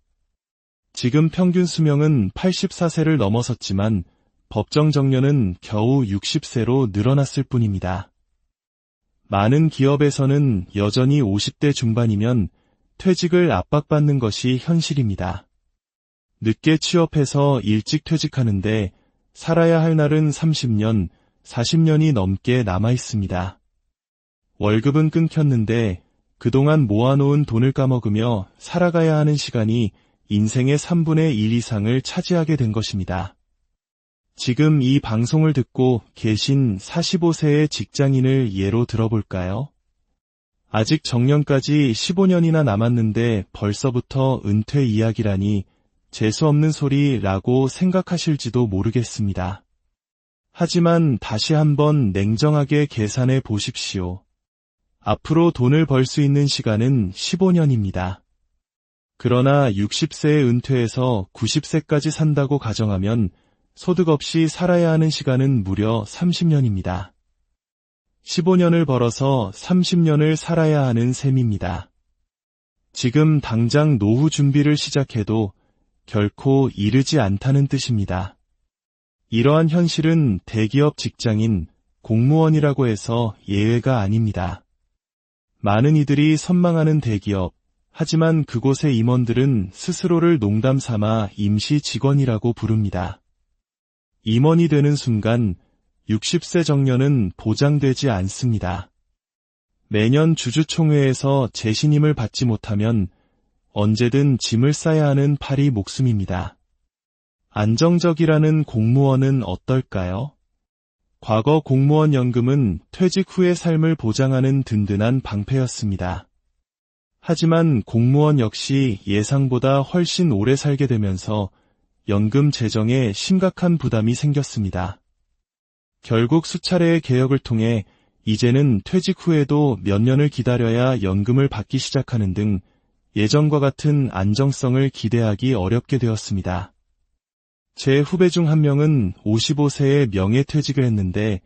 지금 평균 수명은 84세를 넘어섰지만 법정 정년은 겨우 60세로 늘어났을 뿐입니다. 많은 기업에서는 여전히 50대 중반이면 퇴직을 압박받는 것이 현실입니다. 늦게 취업해서 일찍 퇴직하는데 살아야 할 날은 30년, 40년이 넘게 남아 있습니다. 월급은 끊겼는데 그동안 모아놓은 돈을 까먹으며 살아가야 하는 시간이 인생의 3분의 1 이상을 차지하게 된 것입니다. 지금 이 방송을 듣고 계신 45세의 직장인을 예로 들어볼까요? 아직 정년까지 15년이나 남았는데 벌써부터 은퇴 이야기라니 재수없는 소리라고 생각하실지도 모르겠습니다. 하지만 다시 한번 냉정하게 계산해 보십시오. 앞으로 돈을 벌 수 있는 시간은 15년입니다. 그러나 60세에 은퇴해서 90세까지 산다고 가정하면 소득 없이 살아야 하는 시간은 무려 30년입니다. 15년을 벌어서 30년을 살아야 하는 셈입니다. 지금 당장 노후 준비를 시작해도 결코 이르지 않다는 뜻입니다. 이러한 현실은 대기업 직장인, 공무원이라고 해서 예외가 아닙니다. 많은 이들이 선망하는 대기업, 하지만 그곳의 임원들은 스스로를 농담 삼아 임시 직원이라고 부릅니다. 임원이 되는 순간 60세 정년은 보장되지 않습니다. 매년 주주총회에서 재신임을 받지 못하면 언제든 짐을 싸야 하는 파리 목숨입니다. 안정적이라는 공무원은 어떨까요? 과거 공무원 연금은 퇴직 후의 삶을 보장하는 든든한 방패였습니다. 하지만 공무원 역시 예상보다 훨씬 오래 살게 되면서 연금 재정에 심각한 부담이 생겼습니다. 결국 수차례의 개혁을 통해 이제는 퇴직 후에도 몇 년을 기다려야 연금을 받기 시작하는 등 예전과 같은 안정성을 기대하기 어렵게 되었습니다. 제 후배 중 한 명은 55세에 명예퇴직을 했는데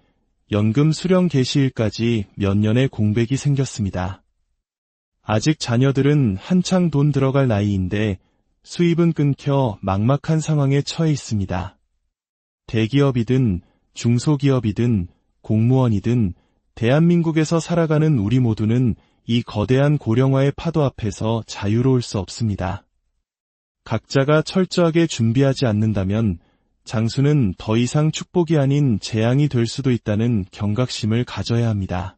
연금 수령 개시일까지 몇 년의 공백이 생겼습니다. 아직 자녀들은 한창 돈 들어갈 나이인데 수입은 끊겨 막막한 상황에 처해 있습니다. 대기업이든 중소기업이든 공무원이든 대한민국에서 살아가는 우리 모두는 이 거대한 고령화의 파도 앞에서 자유로울 수 없습니다. 각자가 철저하게 준비하지 않는다면 장수는 더 이상 축복이 아닌 재앙이 될 수도 있다는 경각심을 가져야 합니다.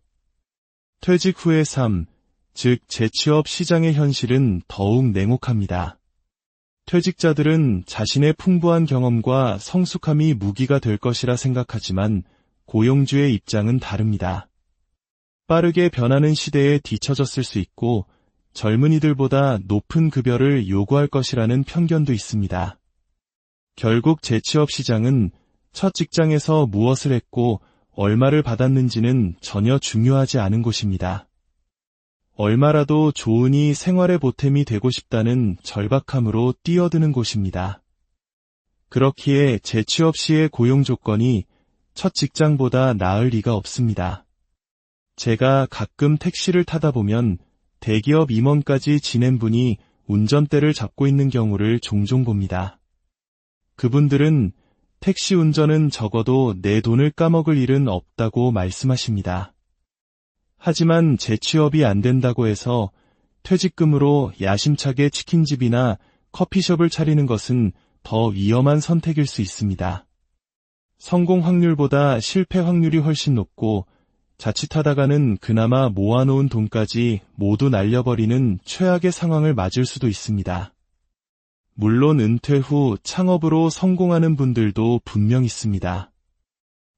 퇴직 후의 삶, 즉 재취업 시장의 현실은 더욱 냉혹합니다. 퇴직자들은 자신의 풍부한 경험과 성숙함이 무기가 될 것이라 생각하지만 고용주의 입장은 다릅니다. 빠르게 변하는 시대에 뒤처졌을 수 있고 젊은이들보다 높은 급여를 요구할 것이라는 편견도 있습니다. 결국 재취업 시장은 첫 직장에서 무엇을 했고 얼마를 받았는지는 전혀 중요하지 않은 곳입니다. 얼마라도 좋으니 생활의 보탬이 되고 싶다는 절박함으로 뛰어드는 곳입니다. 그렇기에 재취업 시의 고용 조건이 첫 직장보다 나을 리가 없습니다. 제가 가끔 택시를 타다 보면 대기업 임원까지 지낸 분이 운전대를 잡고 있는 경우를 종종 봅니다. 그분들은 택시 운전은 적어도 내 돈을 까먹을 일은 없다고 말씀하십니다. 하지만 재취업이 안 된다고 해서 퇴직금으로 야심차게 치킨집이나 커피숍을 차리는 것은 더 위험한 선택일 수 있습니다. 성공 확률보다 실패 확률이 훨씬 높고 자칫하다가는 그나마 모아놓은 돈까지 모두 날려버리는 최악의 상황을 맞을 수도 있습니다. 물론 은퇴 후 창업으로 성공하는 분들도 분명 있습니다.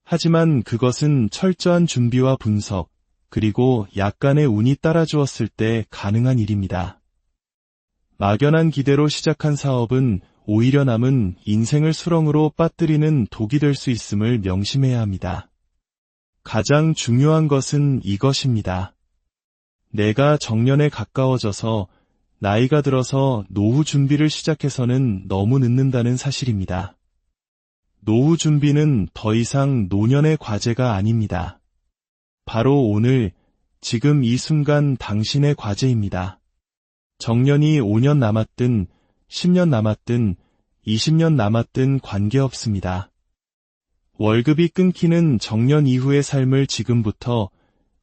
하지만 그것은 철저한 준비와 분석, 그리고 약간의 운이 따라주었을 때 가능한 일입니다. 막연한 기대로 시작한 사업은 오히려 남은 인생을 수렁으로 빠뜨리는 독이 될 수 있음을 명심해야 합니다. 가장 중요한 것은 이것입니다. 내가 정년에 가까워져서 나이가 들어서 노후 준비를 시작해서는 너무 늦는다는 사실입니다. 노후 준비는 더 이상 노년의 과제가 아닙니다. 바로 오늘, 지금 이 순간 당신의 과제입니다. 정년이 5년 남았든 10년 남았든 20년 남았든 관계없습니다. 월급이 끊기는 정년 이후의 삶을 지금부터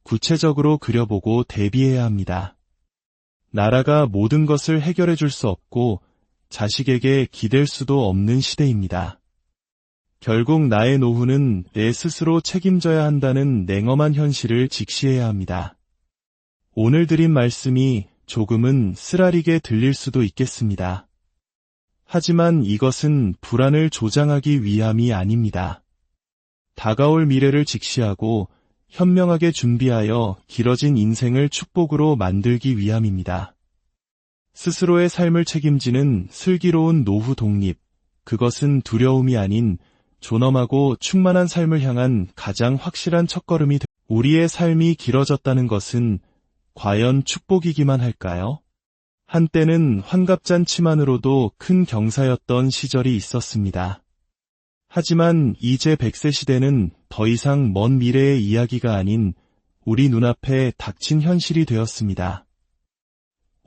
구체적으로 그려보고 대비해야 합니다. 나라가 모든 것을 해결해 줄 수 없고 자식에게 기댈 수도 없는 시대입니다. 결국 나의 노후는 내 스스로 책임져야 한다는 냉엄한 현실을 직시해야 합니다. 오늘 드린 말씀이 조금은 쓰라리게 들릴 수도 있겠습니다. 하지만 이것은 불안을 조장하기 위함이 아닙니다. 다가올 미래를 직시하고 현명하게 준비하여 길어진 인생을 축복으로 만들기 위함입니다. 스스로의 삶을 책임지는 슬기로운 노후 독립, 그것은 두려움이 아닌 존엄하고 충만한 삶을 향한 가장 확실한 첫걸음이 됩니다. 우리의 삶이 길어졌다는 것은 과연 축복이기만 할까요? 한때는 환갑잔치만으로도 큰 경사였던 시절이 있었습니다. 하지만 이제 100세 시대는 더 이상 먼 미래의 이야기가 아닌 우리 눈앞에 닥친 현실이 되었습니다.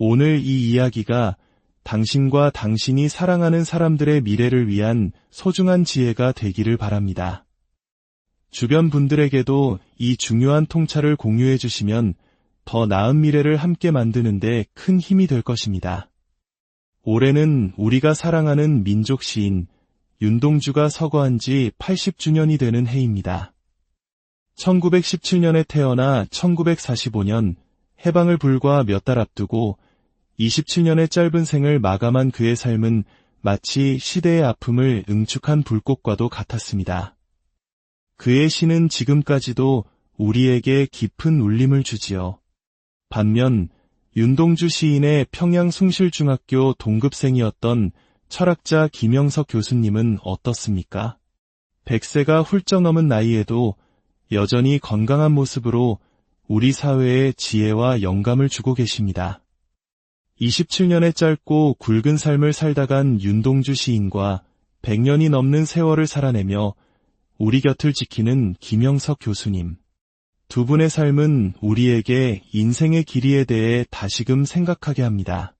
오늘 이 이야기가 당신과 당신이 사랑하는 사람들의 미래를 위한 소중한 지혜가 되기를 바랍니다. 주변 분들에게도 이 중요한 통찰을 공유해 주시면 더 나은 미래를 함께 만드는데 큰 힘이 될 것입니다. 올해는 우리가 사랑하는 민족 시인 윤동주가 서거한 지 80주년이 되는 해입니다. 1917년에 태어나 1945년 해방을 불과 몇 달 앞두고 27년의 짧은 생을 마감한 그의 삶은 마치 시대의 아픔을 응축한 불꽃과도 같았습니다. 그의 시는 지금까지도 우리에게 깊은 울림을 주지요. 반면 윤동주 시인의 평양 숭실중학교 동급생이었던 철학자 김영석 교수님은 어떻습니까? 100세가 훌쩍 넘은 나이에도 여전히 건강한 모습으로 우리 사회에 지혜와 영감을 주고 계십니다. 27년의 짧고 굵은 삶을 살다 간 윤동주 시인과 100년이 넘는 세월을 살아내며 우리 곁을 지키는 김영석 교수님. 두 분의 삶은 우리에게 인생의 길이에 대해 다시금 생각하게 합니다.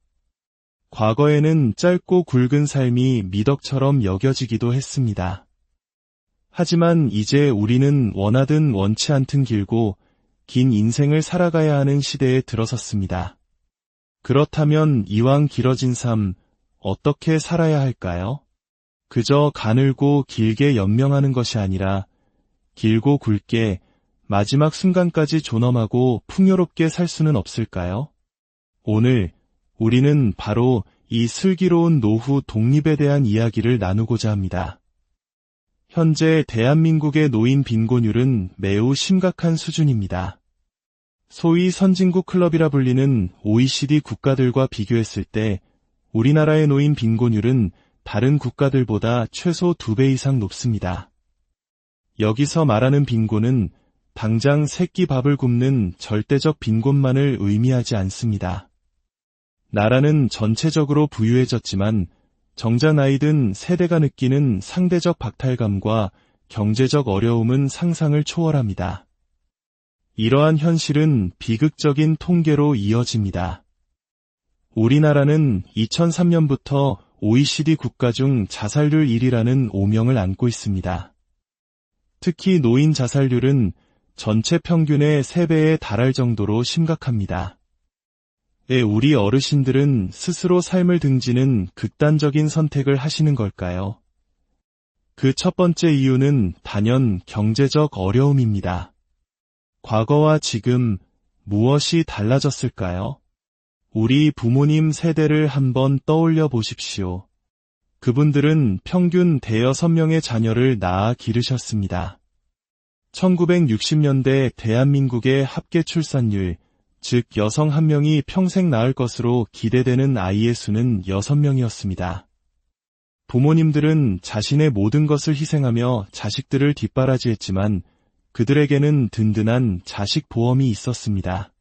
과거에는 짧고 굵은 삶이 미덕처럼 여겨지기도 했습니다. 하지만 이제 우리는 원하든 원치 않든 길고 긴 인생을 살아가야 하는 시대에 들어섰습니다. 그렇다면 이왕 길어진 삶, 어떻게 살아야 할까요? 그저 가늘고 길게 연명하는 것이 아니라 길고 굵게 마지막 순간까지 존엄하고 풍요롭게 살 수는 없을까요? 오늘 우리는 바로 이 슬기로운 노후 독립에 대한 이야기를 나누고자 합니다. 현재 대한민국의 노인 빈곤율은 매우 심각한 수준입니다. 소위 선진국 클럽이라 불리는 OECD 국가들과 비교했을 때 우리나라의 노인 빈곤율은 다른 국가들보다 최소 2배 이상 높습니다. 여기서 말하는 빈곤은 당장 새끼 밥을 굶는 절대적 빈곤만을 의미하지 않습니다. 나라는 전체적으로 부유해졌지만 정작 나이든 세대가 느끼는 상대적 박탈감과 경제적 어려움은 상상을 초월합니다. 이러한 현실은 비극적인 통계로 이어집니다. 우리나라는 2003년부터 OECD 국가 중 자살률 1위라는 오명을 안고 있습니다. 특히 노인 자살률은 전체 평균의 3배에 달할 정도로 심각합니다. 우리 어르신들은 스스로 삶을 등지는 극단적인 선택을 하시는 걸까요? 그 첫 번째 이유는 단연 경제적 어려움입니다. 과거와 지금 무엇이 달라졌을까요? 우리 부모님 세대를 한번 떠올려 보십시오. 그분들은 평균 대여섯 명의 자녀를 낳아 기르셨습니다. 1960년대 대한민국의 합계 출산율, 즉 여성 한 명이 평생 낳을 것으로 기대되는 아이의 수는 6명이었습니다. 부모님들은 자신의 모든 것을 희생하며 자식들을 뒷바라지했지만 그들에게는 든든한 자식 보험이 있었습니다.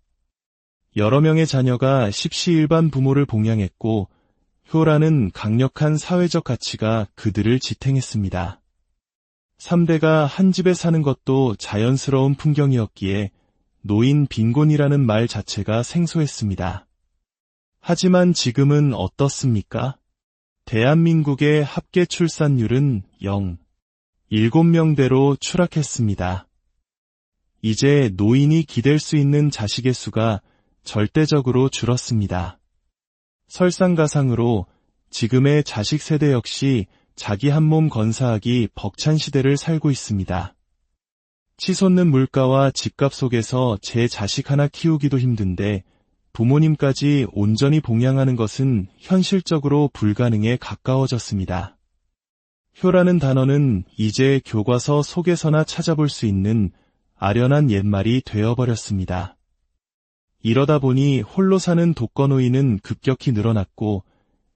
여러 명의 자녀가 십시일반 부모를 봉양했고 효라는 강력한 사회적 가치가 그들을 지탱했습니다. 3대가 한 집에 사는 것도 자연스러운 풍경이었기에 노인 빈곤이라는 말 자체가 생소했습니다. 하지만 지금은 어떻습니까? 대한민국의 합계 출산율은 7명대로 추락했습니다. 이제 노인이 기댈 수 있는 자식의 수가 절대적으로 줄었습니다. 설상가상으로 지금의 자식 세대 역시 자기 한 몸 건사하기 벅찬 시대를 살고 있습니다. 치솟는 물가와 집값 속에서 제 자식 하나 키우기도 힘든데 부모님까지 온전히 봉양하는 것은 현실적으로 불가능에 가까워졌습니다. 효라는 단어는 이제 교과서 속에서나 찾아볼 수 있는 아련한 옛말이 되어버렸습니다. 이러다 보니 홀로 사는 독거노인은 급격히 늘어났고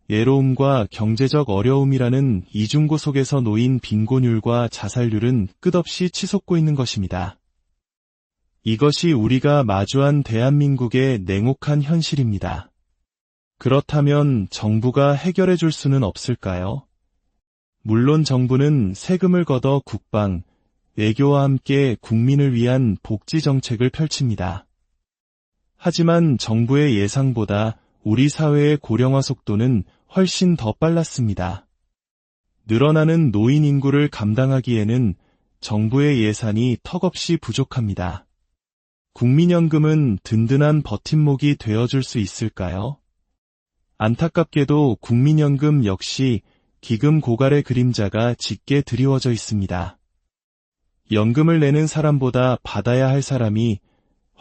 외로움과 경제적 어려움이라는 이중고 속에서 놓인 빈곤율과 자살률은 끝없이 치솟고 있는 것입니다. 이것이 우리가 마주한 대한민국의 냉혹한 현실입니다. 그렇다면 정부가 해결해 줄 수는 없을까요? 물론 정부는 세금을 걷어 국방, 외교와 함께 국민을 위한 복지 정책을 펼칩니다. 하지만 정부의 예상보다 우리 사회의 고령화 속도는 훨씬 더 빨랐습니다. 늘어나는 노인 인구를 감당하기에는 정부의 예산이 턱없이 부족합니다. 국민연금은 든든한 버팀목이 되어줄 수 있을까요? 안타깝게도 국민연금 역시 기금 고갈의 그림자가 짙게 드리워져 있습니다. 연금을 내는 사람보다 받아야 할 사람이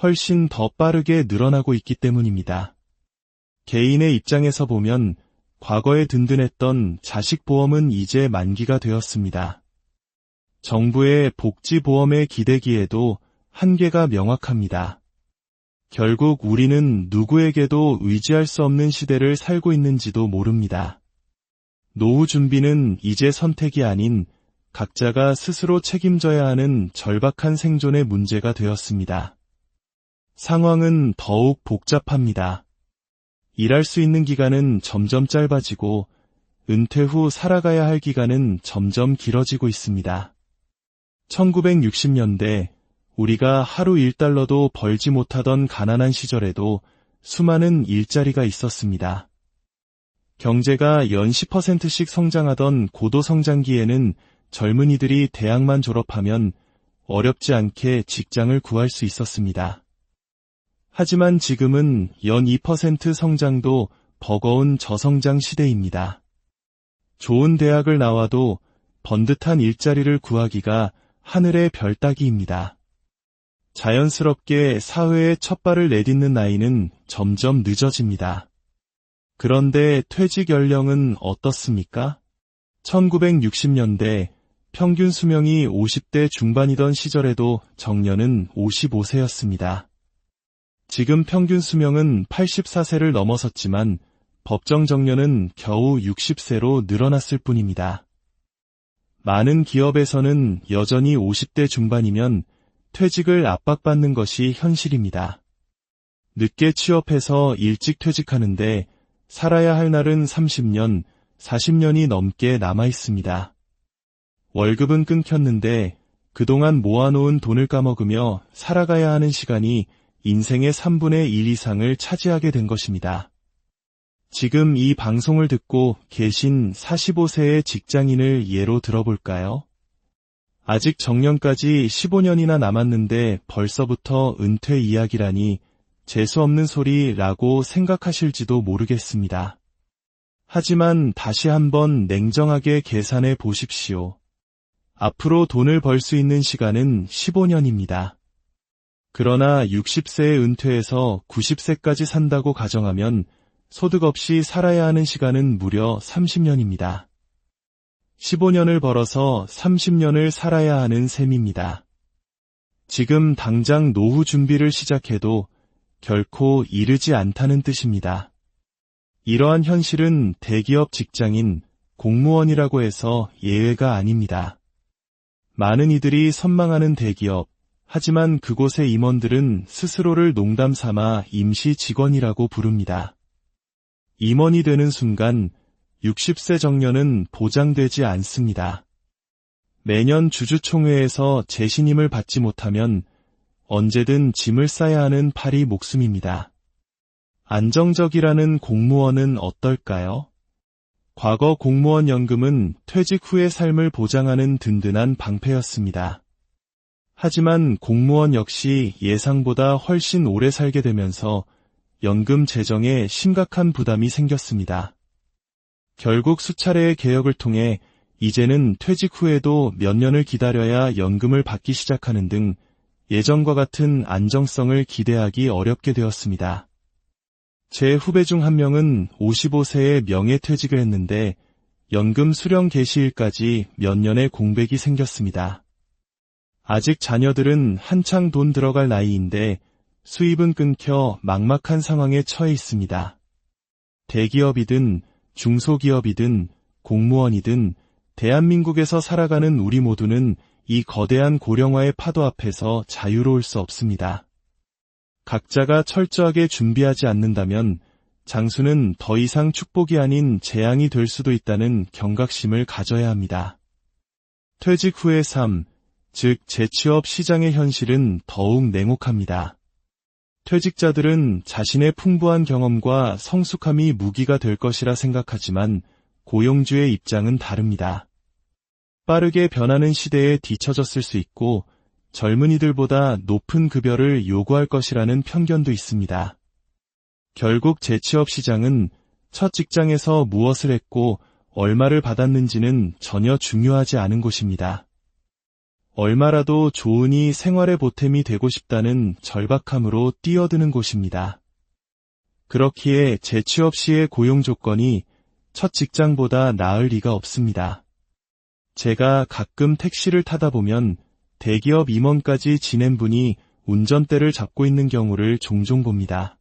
훨씬 더 빠르게 늘어나고 있기 때문입니다. 개인의 입장에서 보면 과거에 든든했던 자식보험은 이제 만기가 되었습니다. 정부의 복지보험에 기대기에도 한계가 명확합니다. 결국 우리는 누구에게도 의지할 수 없는 시대를 살고 있는지도 모릅니다. 노후 준비는 이제 선택이 아닌 각자가 스스로 책임져야 하는 절박한 생존의 문제가 되었습니다. 상황은 더욱 복잡합니다. 일할 수 있는 기간은 점점 짧아지고 은퇴 후 살아가야 할 기간은 점점 길어지고 있습니다. 1960년대 우리가 하루 1달러도 벌지 못하던 가난한 시절에도 수많은 일자리가 있었습니다. 경제가 연 10%씩 성장하던 고도성장기에는 젊은이들이 대학만 졸업하면 어렵지 않게 직장을 구할 수 있었습니다. 하지만 지금은 연 2% 성장도 버거운 저성장 시대입니다. 좋은 대학을 나와도 번듯한 일자리를 구하기가 하늘의 별 따기입니다. 자연스럽게 사회에 첫 발을 내딛는 나이는 점점 늦어집니다. 그런데 퇴직 연령은 어떻습니까? 1960년대 평균 수명이 50대 중반이던 시절에도 정년은 55세였습니다. 지금 평균 수명은 84세를 넘어섰지만 법정 정년은 겨우 60세로 늘어났을 뿐입니다. 많은 기업에서는 여전히 50대 중반이면 퇴직을 압박받는 것이 현실입니다. 늦게 취업해서 일찍 퇴직하는데 살아야 할 날은 30년, 40년이 넘게 남아 있습니다. 월급은 끊겼는데 그동안 모아놓은 돈을 까먹으며 살아가야 하는 시간이 인생의 3분의 1 이상을 차지하게 된 것입니다. 지금 이 방송을 듣고 계신 45세의 직장인을 예로 들어볼까요? 아직 정년까지 15년이나 남았는데 벌써부터 은퇴 이야기라니 재수없는 소리라고 생각하실지도 모르겠습니다. 하지만 다시 한번 냉정하게 계산해 보십시오. 앞으로 돈을 벌 수 있는 시간은 15년입니다. 그러나 60세에 은퇴해서 90세까지 산다고 가정하면 소득 없이 살아야 하는 시간은 무려 30년입니다. 15년을 벌어서 30년을 살아야 하는 셈입니다. 지금 당장 노후 준비를 시작해도 결코 이르지 않다는 뜻입니다. 이러한 현실은 대기업 직장인, 공무원이라고 해서 예외가 아닙니다. 많은 이들이 선망하는 대기업, 하지만 그곳의 임원들은 스스로를 농담 삼아 임시 직원이라고 부릅니다. 임원이 되는 순간 60세 정년은 보장되지 않습니다. 매년 주주총회에서 재신임을 받지 못하면 언제든 짐을 싸야 하는 파리 목숨입니다. 안정적이라는 공무원은 어떨까요? 과거 공무원 연금은 퇴직 후의 삶을 보장하는 든든한 방패였습니다. 하지만 공무원 역시 예상보다 훨씬 오래 살게 되면서 연금 재정에 심각한 부담이 생겼습니다. 결국 수차례의 개혁을 통해 이제는 퇴직 후에도 몇 년을 기다려야 연금을 받기 시작하는 등 예전과 같은 안정성을 기대하기 어렵게 되었습니다. 제 후배 중 한 명은 55세에 명예퇴직을 했는데 연금 수령 개시일까지 몇 년의 공백이 생겼습니다. 아직 자녀들은 한창 돈 들어갈 나이인데 수입은 끊겨 막막한 상황에 처해 있습니다. 대기업이든 중소기업이든 공무원이든 대한민국에서 살아가는 우리 모두는 이 거대한 고령화의 파도 앞에서 자유로울 수 없습니다. 각자가 철저하게 준비하지 않는다면 장수는 더 이상 축복이 아닌 재앙이 될 수도 있다는 경각심을 가져야 합니다. 퇴직 후의 삶, 즉 재취업 시장의 현실은 더욱 냉혹합니다. 퇴직자들은 자신의 풍부한 경험과 성숙함이 무기가 될 것이라 생각하지만 고용주의 입장은 다릅니다. 빠르게 변하는 시대에 뒤처졌을 수 있고 젊은이들보다 높은 급여를 요구할 것이라는 편견도 있습니다. 결국 재취업 시장은 첫 직장에서 무엇을 했고 얼마를 받았는지는 전혀 중요하지 않은 곳입니다. 얼마라도 좋으니 생활의 보탬이 되고 싶다는 절박함으로 뛰어드는 곳입니다. 그렇기에 재취업 시의 고용 조건이 첫 직장보다 나을 리가 없습니다. 제가 가끔 택시를 타다 보면 대기업 임원까지 지낸 분이 운전대를 잡고 있는 경우를 종종 봅니다.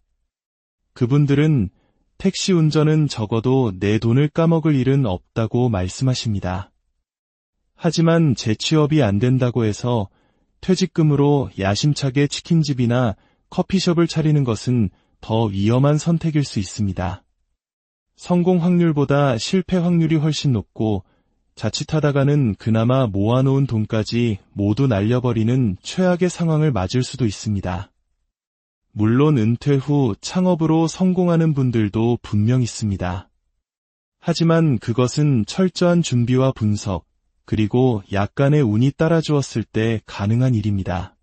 그분들은 택시 운전은 적어도 내 돈을 까먹을 일은 없다고 말씀하십니다. 하지만 재취업이 안 된다고 해서 퇴직금으로 야심차게 치킨집이나 커피숍을 차리는 것은 더 위험한 선택일 수 있습니다. 성공 확률보다 실패 확률이 훨씬 높고 자칫하다가는 그나마 모아놓은 돈까지 모두 날려버리는 최악의 상황을 맞을 수도 있습니다. 물론 은퇴 후 창업으로 성공하는 분들도 분명 있습니다. 하지만 그것은 철저한 준비와 분석, 그리고 약간의 운이 따라주었을 때 가능한 일입니다.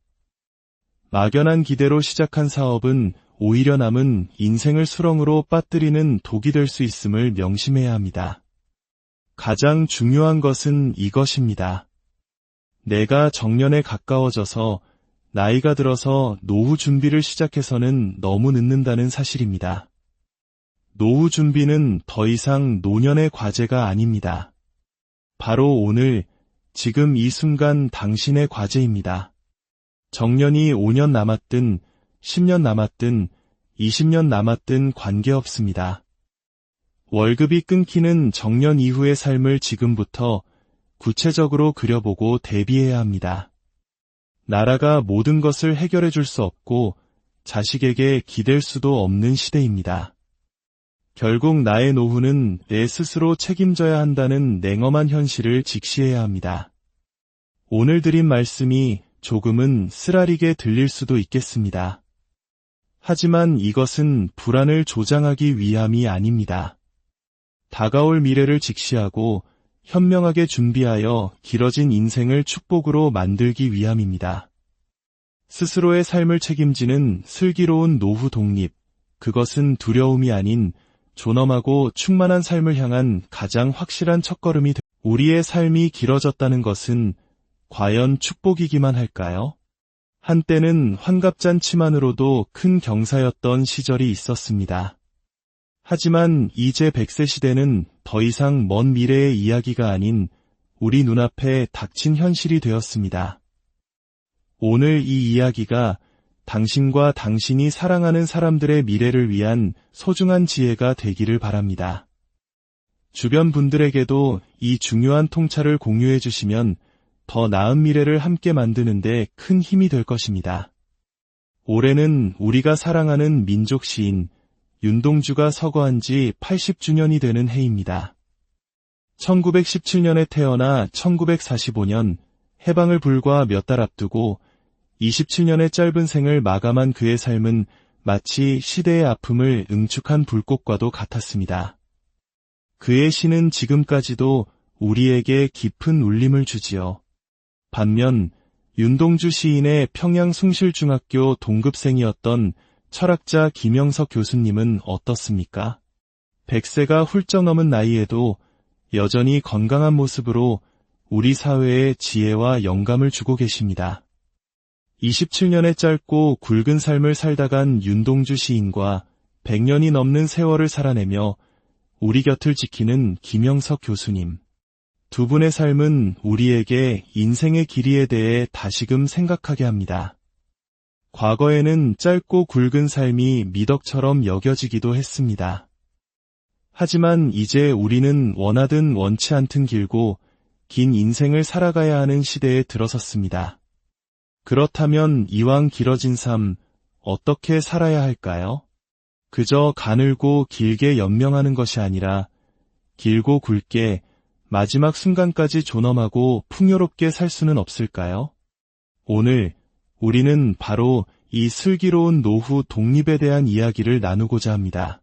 막연한 기대로 시작한 사업은 오히려 남은 인생을 수렁으로 빠뜨리는 독이 될 수 있음을 명심해야 합니다. 가장 중요한 것은 이것입니다. 내가 정년에 가까워져서 나이가 들어서 노후 준비를 시작해서는 너무 늦는다는 사실입니다. 노후 준비는 더 이상 노년의 과제가 아닙니다. 바로 오늘, 지금 이 순간 당신의 과제입니다. 정년이 5년 남았든 10년 남았든 20년 남았든 관계없습니다. 월급이 끊기는 정년 이후의 삶을 지금부터 구체적으로 그려보고 대비해야 합니다. 나라가 모든 것을 해결해 줄 수 없고 자식에게 기댈 수도 없는 시대입니다. 결국 나의 노후는 내 스스로 책임져야 한다는 냉엄한 현실을 직시해야 합니다. 오늘 드린 말씀이 조금은 쓰라리게 들릴 수도 있겠습니다. 하지만 이것은 불안을 조장하기 위함이 아닙니다. 다가올 미래를 직시하고 현명하게 준비하여 길어진 인생을 축복으로 만들기 위함입니다. 스스로의 삶을 책임지는 슬기로운 노후 독립, 그것은 두려움이 아닌 존엄하고 충만한 삶을 향한 가장 확실한 첫걸음이 됩니다. 우리의 삶이 길어졌다는 것은 과연 축복이기만 할까요? 한때는 환갑잔치만으로도 큰 경사였던 시절이 있었습니다. 하지만 이제 100세 시대는 더 이상 먼 미래의 이야기가 아닌 우리 눈앞에 닥친 현실이 되었습니다. 오늘 이 이야기가 당신과 당신이 사랑하는 사람들의 미래를 위한 소중한 지혜가 되기를 바랍니다. 주변 분들에게도 이 중요한 통찰을 공유해 주시면 더 나은 미래를 함께 만드는 데 큰 힘이 될 것입니다. 올해는 우리가 사랑하는 민족 시인 윤동주가 서거한 지 80주년이 되는 해입니다. 1917년에 태어나 1945년 해방을 불과 몇 달 앞두고 27년의 짧은 생을 마감한 그의 삶은 마치 시대의 아픔을 응축한 불꽃과도 같았습니다. 그의 시는 지금까지도 우리에게 깊은 울림을 주지요. 반면 윤동주 시인의 평양 숭실중학교 동급생이었던 철학자 김영석 교수님은 어떻습니까? 100세가 훌쩍 넘은 나이에도 여전히 건강한 모습으로 우리 사회에 지혜와 영감을 주고 계십니다. 27년의 짧고 굵은 삶을 살다간 윤동주 시인과 100년이 넘는 세월을 살아내며 우리 곁을 지키는 김영석 교수님. 두 분의 삶은 우리에게 인생의 길이에 대해 다시금 생각하게 합니다. 과거에는 짧고 굵은 삶이 미덕처럼 여겨지기도 했습니다. 하지만 이제 우리는 원하든 원치 않든 길고 긴 인생을 살아가야 하는 시대에 들어섰습니다. 그렇다면 이왕 길어진 삶, 어떻게 살아야 할까요? 그저 가늘고 길게 연명하는 것이 아니라 길고 굵게 마지막 순간까지 존엄하고 풍요롭게 살 수는 없을까요? 오늘 우리는 바로 이 슬기로운 노후 독립에 대한 이야기를 나누고자 합니다.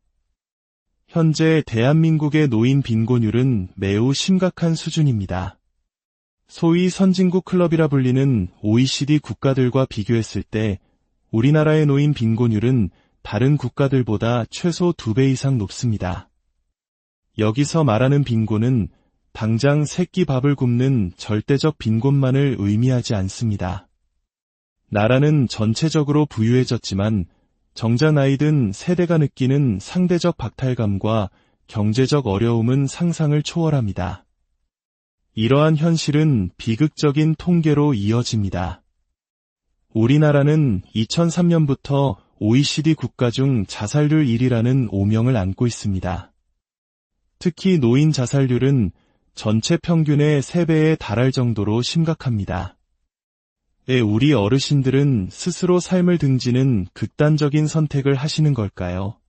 현재 대한민국의 노인 빈곤율은 매우 심각한 수준입니다. 소위 선진국 클럽이라 불리는 OECD 국가들과 비교했을 때 우리나라의 노인 빈곤율은 다른 국가들보다 최소 2배 이상 높습니다. 여기서 말하는 빈곤은 당장 새끼 밥을 굶는 절대적 빈곤만을 의미하지 않습니다. 나라는 전체적으로 부유해졌지만 정작 나이든 세대가 느끼는 상대적 박탈감과 경제적 어려움은 상상을 초월합니다. 이러한 현실은 비극적인 통계로 이어집니다. 우리나라는 2003년부터 OECD 국가 중 자살률 1위라는 오명을 안고 있습니다. 특히 노인 자살률은 전체 평균의 3배에 달할 정도로 심각합니다. 우리 어르신들은 스스로 삶을 등지는 극단적인 선택을 하시는 걸까요?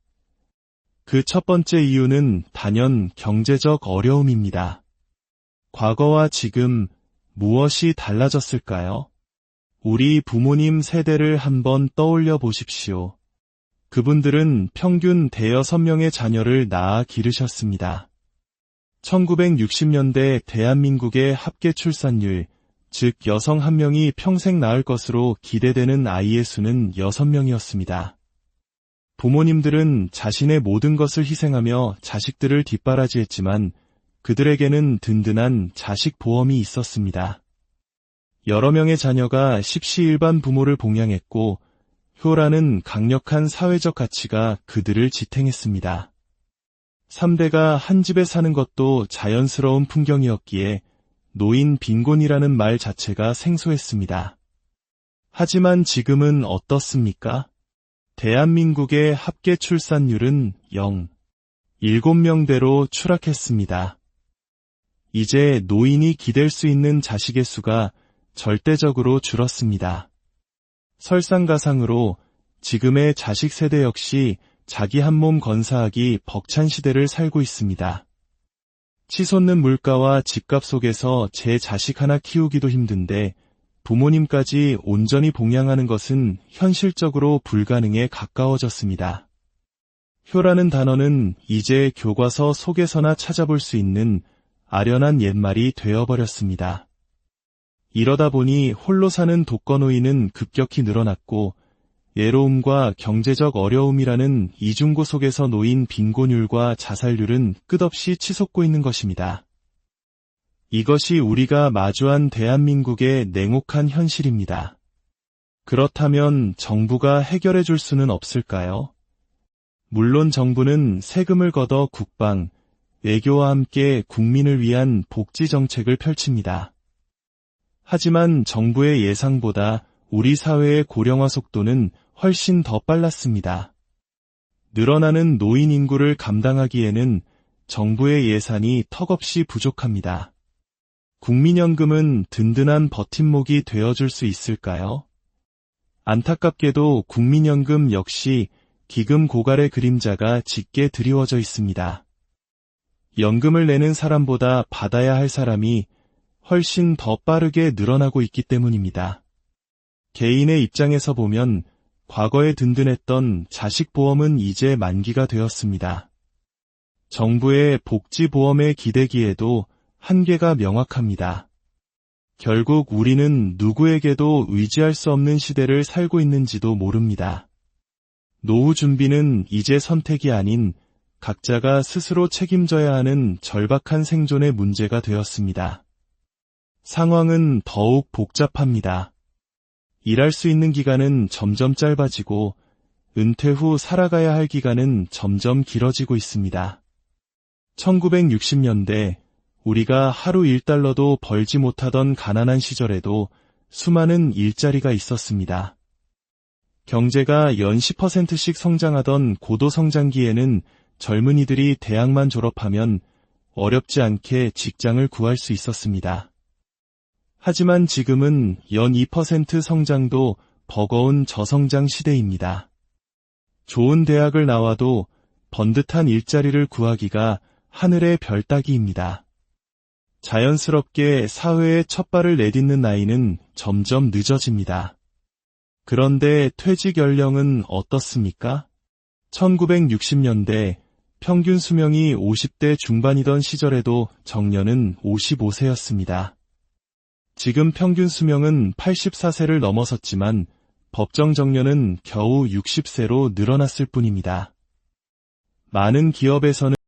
그 첫 번째 이유는 단연 경제적 어려움입니다. 과거와 지금 무엇이 달라졌을까요? 우리 부모님 세대를 한번 떠올려 보십시오. 그분들은 평균 대여섯 명의 자녀를 낳아 기르셨습니다. 1960년대 대한민국의 합계 출산율, 즉 여성 한 명이 평생 낳을 것으로 기대되는 아이의 수는 6명이었습니다. 부모님들은 자신의 모든 것을 희생하며 자식들을 뒷바라지했지만 그들에게는 든든한 자식 보험이 있었습니다. 여러 명의 자녀가 십시일반 부모를 봉양했고 효라는 강력한 사회적 가치가 그들을 지탱했습니다. 3대가 한 집에 사는 것도 자연스러운 풍경이었기에 노인 빈곤이라는 말 자체가 생소했습니다. 하지만 지금은 어떻습니까? 대한민국의 합계 출산율은 7명대로 추락했습니다. 이제 노인이 기댈 수 있는 자식의 수가 절대적으로 줄었습니다. 설상가상으로 지금의 자식 세대 역시 자기 한 몸 건사하기 벅찬 시대를 살고 있습니다. 치솟는 물가와 집값 속에서 제 자식 하나 키우기도 힘든데 부모님까지 온전히 봉양하는 것은 현실적으로 불가능에 가까워졌습니다. 효라는 단어는 이제 교과서 속에서나 찾아볼 수 있는 아련한 옛말이 되어버렸습니다. 이러다 보니 홀로 사는 독거노인은 급격히 늘어났고 외로움과 경제적 어려움이라는 이중고 속에서 놓인 빈곤율과 자살률은 끝없이 치솟고 있는 것입니다. 이것이 우리가 마주한 대한민국의 냉혹한 현실입니다. 그렇다면 정부가 해결해 줄 수는 없을까요? 물론 정부는 세금을 걷어 국방, 외교와 함께 국민을 위한 복지 정책을 펼칩니다. 하지만 정부의 예상보다 우리 사회의 고령화 속도는 훨씬 더 빨랐습니다. 늘어나는 노인 인구를 감당하기에는 정부의 예산이 턱없이 부족합니다. 국민연금은 든든한 버팀목이 되어줄 수 있을까요? 안타깝게도 국민연금 역시 기금 고갈의 그림자가 짙게 드리워져 있습니다. 연금을 내는 사람보다 받아야 할 사람이 훨씬 더 빠르게 늘어나고 있기 때문입니다. 개인의 입장에서 보면 과거에 든든했던 자식보험은 이제 만기가 되었습니다. 정부의 복지보험에 기대기에도 한계가 명확합니다. 결국 우리는 누구에게도 의지할 수 없는 시대를 살고 있는지도 모릅니다. 노후 준비는 이제 선택이 아닌 각자가 스스로 책임져야 하는 절박한 생존의 문제가 되었습니다. 상황은 더욱 복잡합니다. 일할 수 있는 기간은 점점 짧아지고 은퇴 후 살아가야 할 기간은 점점 길어지고 있습니다. 1960년대 우리가 하루 1달러도 벌지 못하던 가난한 시절에도 수많은 일자리가 있었습니다. 경제가 연 10%씩 성장하던 고도성장기에는 젊은이들이 대학만 졸업하면 어렵지 않게 직장을 구할 수 있었습니다. 하지만 지금은 연 2% 성장도 버거운 저성장 시대입니다. 좋은 대학을 나와도 번듯한 일자리를 구하기가 하늘의 별 따기입니다. 자연스럽게 사회에 첫 발을 내딛는 나이는 점점 늦어집니다. 그런데 퇴직 연령은 어떻습니까? 1960년대 평균 수명이 50대 중반이던 시절에도 정년은 55세였습니다. 지금 평균 수명은 84세를 넘어섰지만 법정 정년은 겨우 60세로 늘어났을 뿐입니다. 많은 기업에서는